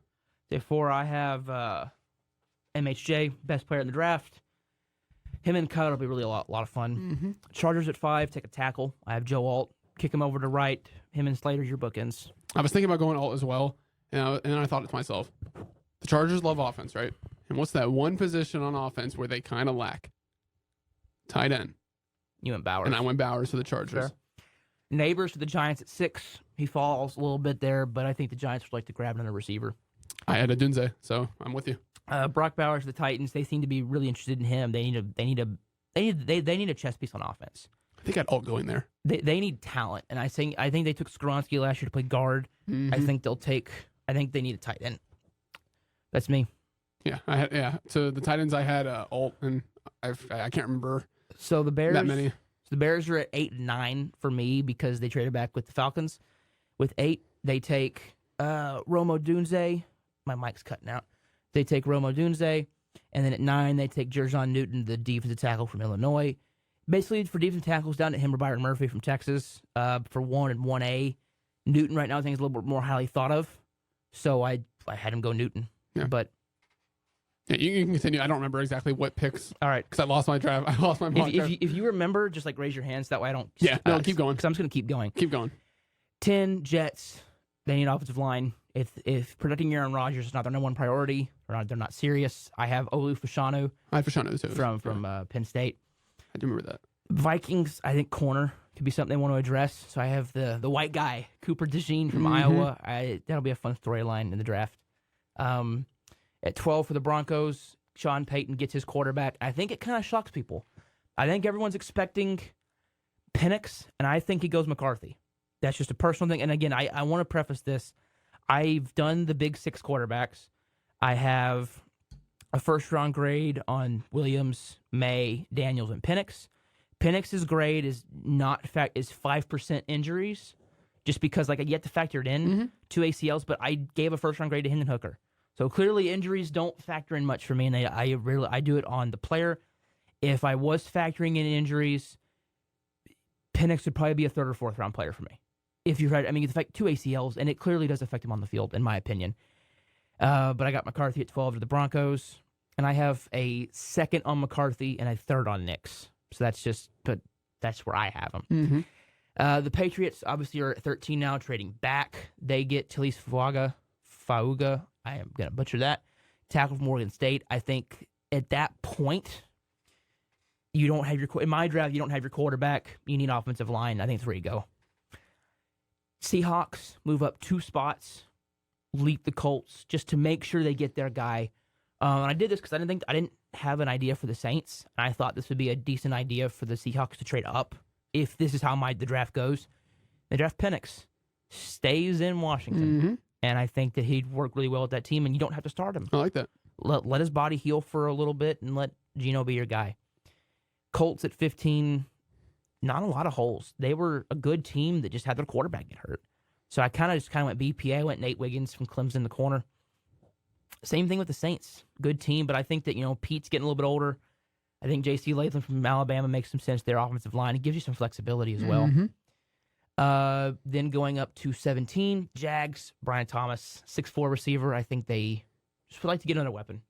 Speaker 1: At 4, I have MHJ, best player in the draft. Him and Kyle will be really a lot of fun. Mm-hmm. Chargers at 5, take a tackle. I have Joe Alt, kick him over to right. Him and Slater's your bookends.
Speaker 2: I was thinking about going Alt as well, and then I thought to myself, the Chargers love offense, right? And what's that one position on offense where they kind of lack? Tight end.
Speaker 1: You went Bowers.
Speaker 2: And I went Bowers to the Chargers.
Speaker 1: Fair. Neighbors to the Giants at 6. He falls a little bit there, but I think the Giants would like to grab another receiver.
Speaker 2: I had a Dunze, so I'm with you.
Speaker 1: Brock Bowers to the Titans. They seem to be really interested in him. They need a chess piece on offense.
Speaker 2: I think I'd Alt going there.
Speaker 1: They need talent, and I think they took Skoronski last year to play guard. Mm-hmm. I think they need a tight end. That's me.
Speaker 2: Yeah, So the Titans, I had Alt, and I can't remember.
Speaker 1: So the Bears.
Speaker 2: That many.
Speaker 1: So the Bears are at 8 and 9 for me because they traded back with the Falcons. With 8, they take Rome Odunze. My mic's cutting out. They take Rome Odunze, and then at 9 they take Jerjon Newton, the defensive tackle from Illinois. Basically, for defensive tackles, down to him or Byron Murphy from Texas for 1 and 1A. Newton right now I think is a little bit more highly thought of, so I had him go Newton.
Speaker 2: Yeah.
Speaker 1: But
Speaker 2: yeah, you can continue. I don't remember exactly what picks.
Speaker 1: All right,
Speaker 2: because I lost my draft. I lost my mock draft.
Speaker 1: If you remember, just like raise your hands. That way I don't.
Speaker 2: Yeah, no, keep going.
Speaker 1: Because I'm just gonna keep going.
Speaker 2: Keep going.
Speaker 1: 10 Jets. They need offensive line. If protecting Aaron Rodgers is not their number one priority, or they're not serious, I have Olu Fashanu.
Speaker 2: I have Fashanu too.
Speaker 1: From Penn State.
Speaker 2: I do remember that.
Speaker 1: Vikings, I think corner could be something they want to address. So I have the white guy, Cooper DeJean from Iowa. That'll be a fun storyline in the draft. At 12 for the Broncos, Sean Payton gets his quarterback. I think it kind of shocks people. I think everyone's expecting Penix, and I think he goes McCarthy. That's just a personal thing. And again, I want to preface this. I've done the big 6 quarterbacks. I have a first-round grade on Williams, May, Daniels, and Penix. Penix's grade is 5% injuries, just because you have to factor it in 2 ACLs. But I gave a first-round grade to Hendon Hooker, so clearly injuries don't factor in much for me, and I do it on the player. If I was factoring in injuries, Penix would probably be a 3rd or 4th round player for me. If you're right, it's affect 2 ACLs, and it clearly does affect him on the field, in my opinion. But I got McCarthy at 12 to the Broncos, and I have a 2nd on McCarthy and a 3rd on Nix. So that's where I have them. Mm-hmm. The Patriots obviously are at 13 now, trading back. They get Talise Fauga. I am going to butcher that. Tackle from Oregon State. I think at that point, you don't have in my draft, you don't have your quarterback. You need offensive line. I think that's where you go. Seahawks move up 2 spots, leap the Colts just to make sure they get their guy. And I did this because I didn't have an idea for the Saints. And I thought this would be a decent idea for the Seahawks to trade up if this is how the draft goes. They draft Penix, stays in Washington, and I think that he'd work really well with that team. And you don't have to start him.
Speaker 2: I like that.
Speaker 1: Let his body heal for a little bit and let Geno be your guy. Colts at 15. Not a lot of holes. They were a good team that just had their quarterback get hurt. So I kind of went BPA. I went Nate Wiggins from Clemson in the corner. Same thing with the Saints. Good team, but I think that, Pete's getting a little bit older. I think J.C. Latham from Alabama makes some sense there, offensive line. It gives you some flexibility as well. Then going up to 17, Jags, Brian Thomas, 6'4" receiver. I think they just would like to get another weapon.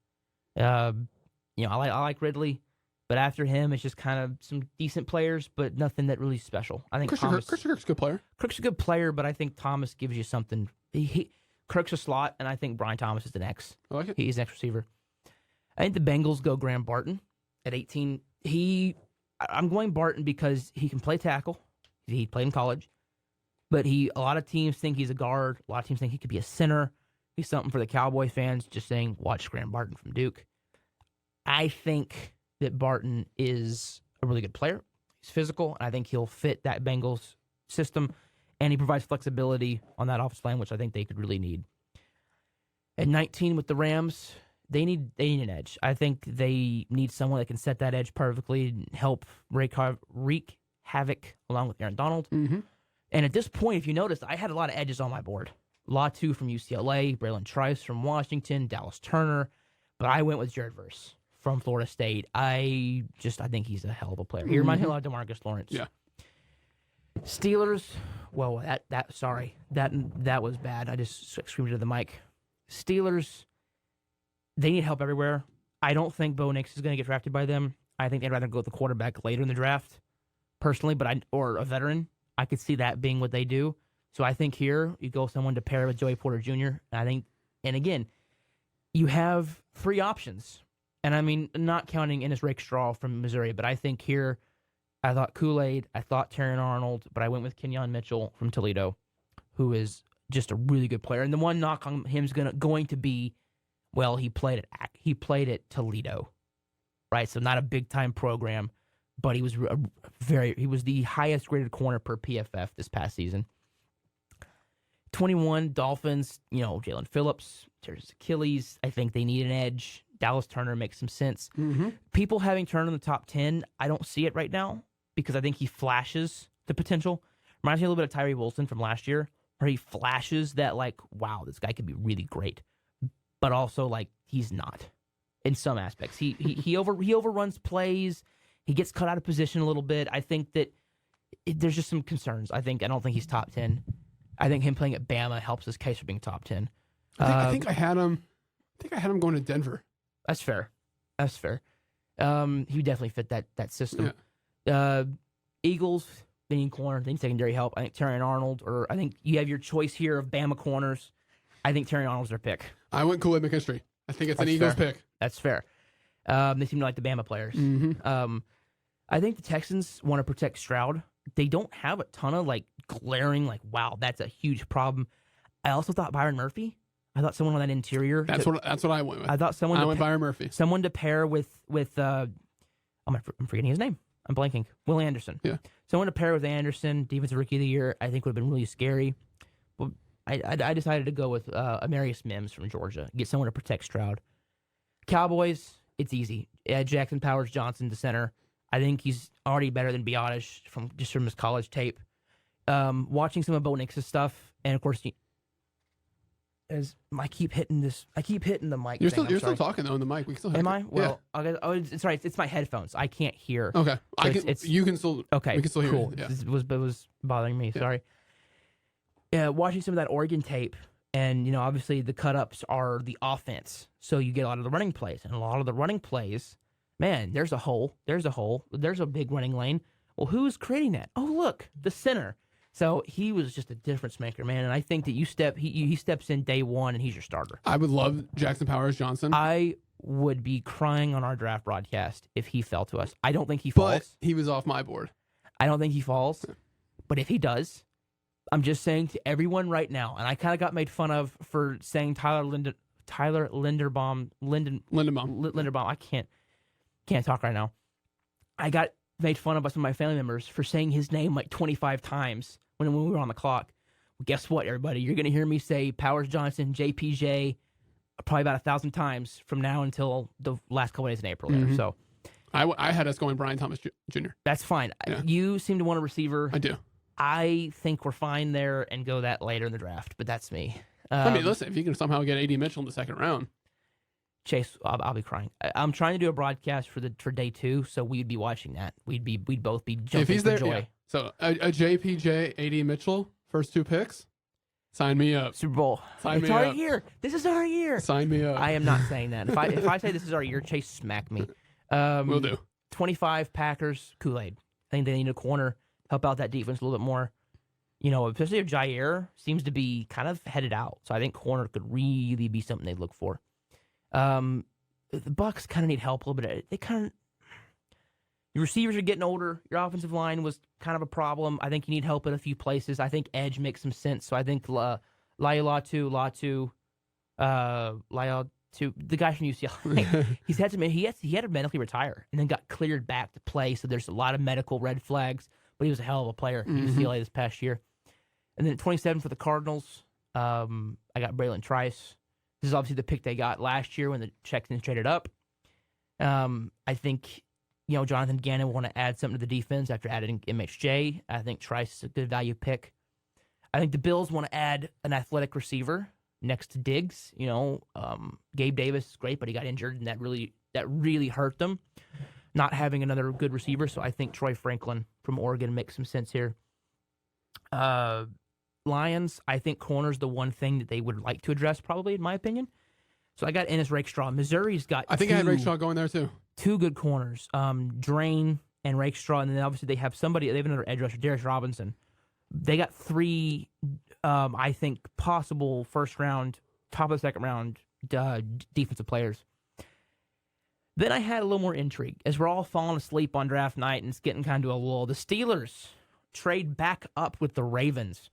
Speaker 1: I like Ridley, but after him, it's just kind of some decent players, but nothing that really special. I think
Speaker 2: Christian Kirk's a good player.
Speaker 1: Kirk's a good player, but I think Thomas gives you something. Kirk's a slot, and I think Brian Thomas is the next.
Speaker 2: I like it.
Speaker 1: He's the next receiver. I think the Bengals go Graham Barton at 18. I'm going Barton because he can play tackle. He played in college. But a lot of teams think he's a guard. A lot of teams think he could be a center. He's something for the Cowboy fans, just saying, watch Graham Barton from Duke. I think that Barton is a really good player. He's physical, and I think he'll fit that Bengals system, and he provides flexibility on that offensive line, which I think they could really need. At 19 with the Rams, they need an edge. I think they need someone that can set that edge perfectly and help wreak havoc along with Aaron Donald.
Speaker 2: Mm-hmm.
Speaker 1: And at this point, if you notice, I had a lot of edges on my board. Latu from UCLA, Braylon Trice from Washington, Dallas Turner, but I went with Jared Verse from Florida State. I think he's a hell of a player. He reminds me a lot of DeMarcus Lawrence.
Speaker 2: Yeah.
Speaker 1: Steelers, well, that was bad. I just screamed into the mic. Steelers, they need help everywhere. I don't think Bo Nix is going to get drafted by them. I think they'd rather go with the quarterback later in the draft, personally, or a veteran. I could see that being what they do. So I think here you go someone to pair with Joey Porter Jr. And again, you have three options. And I mean, not counting Ennis Rakestraw from Missouri, but I think here I thought Kool-Aid, I thought Terrion Arnold, but I went with Kenyon Mitchell from Toledo, who is just a really good player. And the one knock on him is going to be, well, he played at Toledo, right? So not a big time program, but he was the highest graded corner per PFF this past season. 21 Dolphins, Jalen Phillips, tears Achilles. I think they need an edge. Dallas Turner makes some sense.
Speaker 2: Mm-hmm.
Speaker 1: People having Turner in the top 10, I don't see it right now because I think he flashes the potential. Reminds me a little bit of Tyree Wilson from last year, where he flashes that, wow, this guy could be really great. But also, he's not in some aspects. He overruns plays. He gets cut out of position a little bit. I think that there's just some concerns. I don't think he's top 10. I think him playing at Bama helps his case for being top 10.
Speaker 2: I think I had him going to Denver.
Speaker 1: That's fair. He definitely fit that system. Yeah. Eagles, they need corner. They need secondary help. I think Terrion Arnold, or I think you have your choice here of Bama corners. I think Terrion Arnold's their pick.
Speaker 2: I went Kool-Aid McKinstry. I think it's an Eagles pick.
Speaker 1: That's fair. They seem to like the Bama players.
Speaker 2: Mm-hmm.
Speaker 1: I think the Texans want to protect Stroud. They don't have a ton of glaring wow, that's a huge problem. I also thought Byron Murphy. I thought someone on that interior.
Speaker 2: That's what I went with.
Speaker 1: I thought someone.
Speaker 2: I went Byron Murphy.
Speaker 1: Someone to pair with I'm forgetting his name. I'm blanking. Will Anderson.
Speaker 2: Yeah.
Speaker 1: Someone to pair with Anderson, defensive rookie of the year. I think would have been really scary. But I decided to go with Amarius Mims from Georgia. Get someone to protect Stroud. Cowboys, it's easy. Jackson Powers Johnson, the center. I think he's already better than Biotish from his college tape. Watching some of Bo Nix's stuff, and of course, as I keep hitting the mic.
Speaker 2: You're still talking though in the mic. We can still.
Speaker 1: Am I? Well, yeah. It's right. It's my headphones. I can't hear.
Speaker 2: Okay,
Speaker 1: So
Speaker 2: you can still.
Speaker 1: Okay,
Speaker 2: we can still hear.
Speaker 1: Cool.
Speaker 2: Yeah.
Speaker 1: It was bothering me. Yeah. Sorry. Watching some of that Oregon tape, and obviously the cut ups are the offense, so you get a lot of the running plays, and a lot of the running plays. Man, there's a hole. There's a big running lane. Well, who's creating that? Oh, look, the center. So he was just a difference maker, man. And I think that he steps in day one, and he's your starter.
Speaker 2: I would love Jackson Powers Johnson.
Speaker 1: I would be crying on our draft broadcast if he fell to us. I don't think he falls.
Speaker 2: But he was off my board.
Speaker 1: I don't think he falls. But if he does, I'm just saying to everyone right now, and I kind of got made fun of for saying Tyler Linderbaum. I can't talk right now. I got made fun of by some of my family members for saying his name 25 times when we were on the clock. Well, guess what, everybody? You're going to hear me say Powers Johnson, JPJ, probably about 1,000 times from now until the last couple of days in April.
Speaker 2: Mm-hmm.
Speaker 1: So
Speaker 2: I had us going Brian Thomas Jr.
Speaker 1: That's fine.
Speaker 2: Yeah.
Speaker 1: You seem to want a receiver.
Speaker 2: I do.
Speaker 1: I think we're fine there and go that later in the draft, but that's me.
Speaker 2: Listen, if you can somehow get A.D. Mitchell in the second round.
Speaker 1: I mean, listen, if you can somehow get A.D. Mitchell in the second round, but that's me.
Speaker 2: I mean, if you can somehow get A.D. Mitchell in the second round, I mean, listen, if you can somehow get A.D. Mitchell in the second round,
Speaker 1: Chase, I'll be crying. I'm trying to do a broadcast for day 2, so we'd be watching that. We'd both be jumping
Speaker 2: If he's
Speaker 1: for
Speaker 2: there,
Speaker 1: joy.
Speaker 2: yeah. So a JPJ, AD Mitchell, first 2 picks, sign me up.
Speaker 1: Super Bowl.
Speaker 2: Sign
Speaker 1: It's
Speaker 2: me
Speaker 1: our
Speaker 2: up.
Speaker 1: year. This is our year.
Speaker 2: Sign me up.
Speaker 1: I am not saying that. If I say this is our year, Chase smack me.
Speaker 2: Will do.
Speaker 1: 25 Packers, Kool-Aid. I think they need a corner, help out that defense a little bit more. Especially if Jair seems to be kind of headed out. So I think corner could really be something they'd look for. The Bucs kind of need help a little bit. Your receivers are getting older. Your offensive line was kind of a problem. I think you need help in a few places. I think edge makes some sense. So I think Latu, the guy from UCLA, he had to medically retire and then got cleared back to play. So there's a lot of medical red flags. But he was a hell of a player at UCLA this past year. And then at 27 for the Cardinals, I got Braylon Trice. This is obviously the pick they got last year when the Texans traded up. I think, Jonathan Gannon will want to add something to the defense after adding MHJ. I think Trice is a good value pick. I think the Bills want to add an athletic receiver next to Diggs. Gabe Davis is great, but he got injured, and that really hurt them, not having another good receiver. So I think Troy Franklin from Oregon makes some sense here. Lions, I think corner's the one thing that they would like to address, probably, in my opinion. So I got Ennis Rakestraw. Missouri's got
Speaker 2: I think I had Rakestraw going there too.
Speaker 1: 2 good corners, Drain and Rakestraw, and then obviously they have another edge rusher, Darius Robinson. They got 3, I think, possible first round, top of the second round defensive players. Then I had a little more intrigue as we're all falling asleep on draft night and it's getting kind of a lull. The Steelers trade back up with the Ravens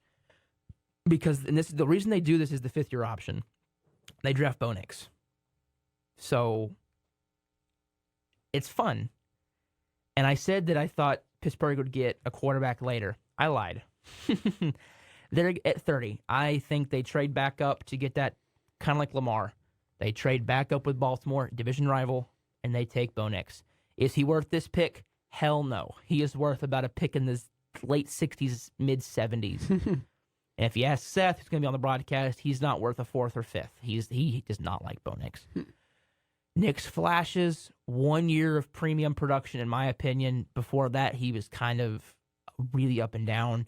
Speaker 1: because, and this is the reason they do this, is the 5th-year option. They draft Bo Nix. So it's fun. And I said that I thought Pittsburgh would get a quarterback later. I lied. They're at 30. I think they trade back up to get that, kind of like Lamar. They trade back up with Baltimore, division rival, and they take Bo Nix. Is he worth this pick? Hell no. He is worth about a pick in the late 60s, mid 70s. And if you ask Seth, who's going to be on the broadcast, he's not worth a 4th or 5th. He does not like Bo Nix. Nix flashes 1 year of premium production, in my opinion. Before that, he was kind of really up and down.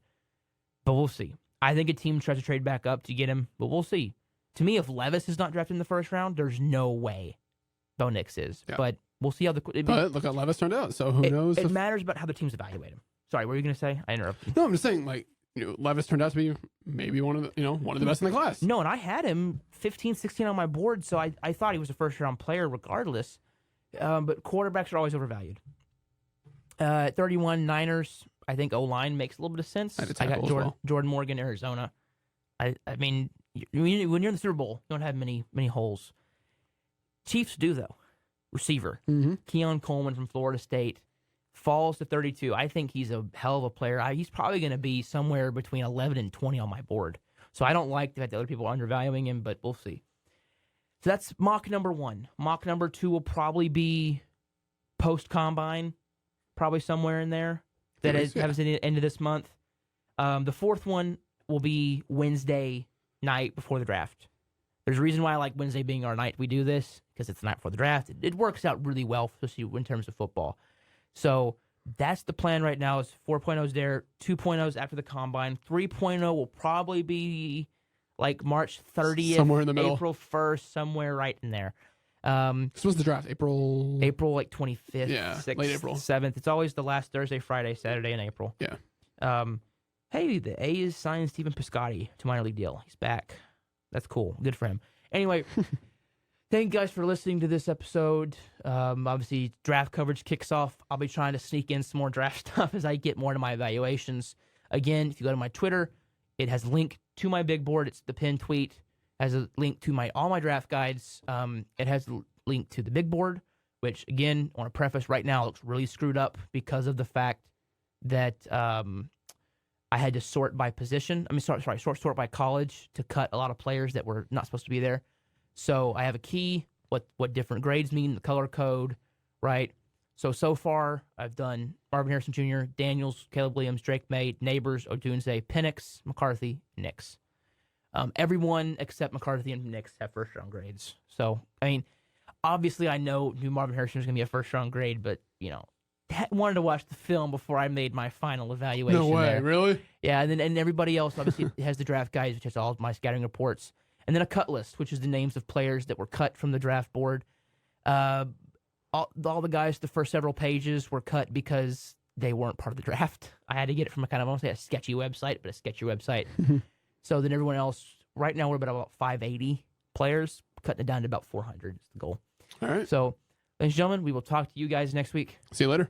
Speaker 1: But we'll see. I think a team tries to trade back up to get him, but we'll see. To me, if Levis is not drafted in the first round, there's no way Bo Nix is. Yeah. But we'll see how
Speaker 2: But look how Levis turned out. So who knows?
Speaker 1: It matters about how the teams evaluate him. Sorry, what were you going to say? I interrupted.
Speaker 2: No, I'm just saying, Levis turned out to be maybe one of the best in the class.
Speaker 1: No, and I had him 15, 16 on my board, so I thought he was a first-round player regardless. But quarterbacks are always overvalued. 31 Niners, I think O-line makes a little bit of sense. I got Jordan Morgan, Arizona. I mean, when you're in the Super Bowl, you don't have many holes. Chiefs do, though. Receiver. Keon Coleman from Florida State falls to 32. I think he's a hell of a player. He's probably going to be somewhere between 11 and 20 on my board. So I don't like the fact that other people are undervaluing him, but we'll see. So that's mock number 1. Mock number 2 will probably be post-combine, probably somewhere in there. That happens at the end of this month. The 4th one will be Wednesday night before the draft. There's a reason why I like Wednesday being our night we do this, because it's the night before the draft. It works out really well, especially in terms of football. So that's the plan right now. Is 4.0's there, 2.0's after the combine. 3.0 will probably be like March 30th,
Speaker 2: somewhere in the middle.
Speaker 1: April 1st, somewhere right in there.
Speaker 2: This was the draft, April
Speaker 1: like 25th, 6th,
Speaker 2: late April,
Speaker 1: 7th. It's always the last Thursday, Friday, Saturday in April.
Speaker 2: Yeah.
Speaker 1: Hey, the A's signed Stephen Piscotty to minor league deal. He's back. That's cool. Good for him. Anyway, thank you guys for listening to this episode. Obviously, draft coverage kicks off. I'll be trying to sneak in some more draft stuff as I get more into my evaluations. Again, if you go to my Twitter, it has a link to my big board. It's the pinned tweet. Has a link to all my draft guides. It has a link to the big board, which, again, I want to preface right now, looks really screwed up because of the fact that I had to sort by position. Sort by college to cut a lot of players that were not supposed to be there. So I have a key, what different grades mean, the color code, right? So far, I've done Marvin Harrison Jr., Daniels, Caleb Williams, Drake May, Neighbors, Odunze, Penix, McCarthy, Nix. Everyone except McCarthy and Nix have first-round grades. So, I mean, obviously I knew Marvin Harrison was going to be a first-round grade, but, wanted to watch the film before I made my final evaluation.
Speaker 2: No way,
Speaker 1: there.
Speaker 2: really?
Speaker 1: Yeah, and everybody else obviously has the draft guides, which has all of my scouting reports, and then a cut list, which is the names of players that were cut from the draft board. All the guys, the first several pages were cut because they weren't part of the draft. I had to get it from I won't say a sketchy website, but a sketchy website. So then everyone else, right now we're about 580 players, cutting it down to about 400 is the goal.
Speaker 2: All right.
Speaker 1: So, ladies and gentlemen, we will talk to you guys next week.
Speaker 2: See you later.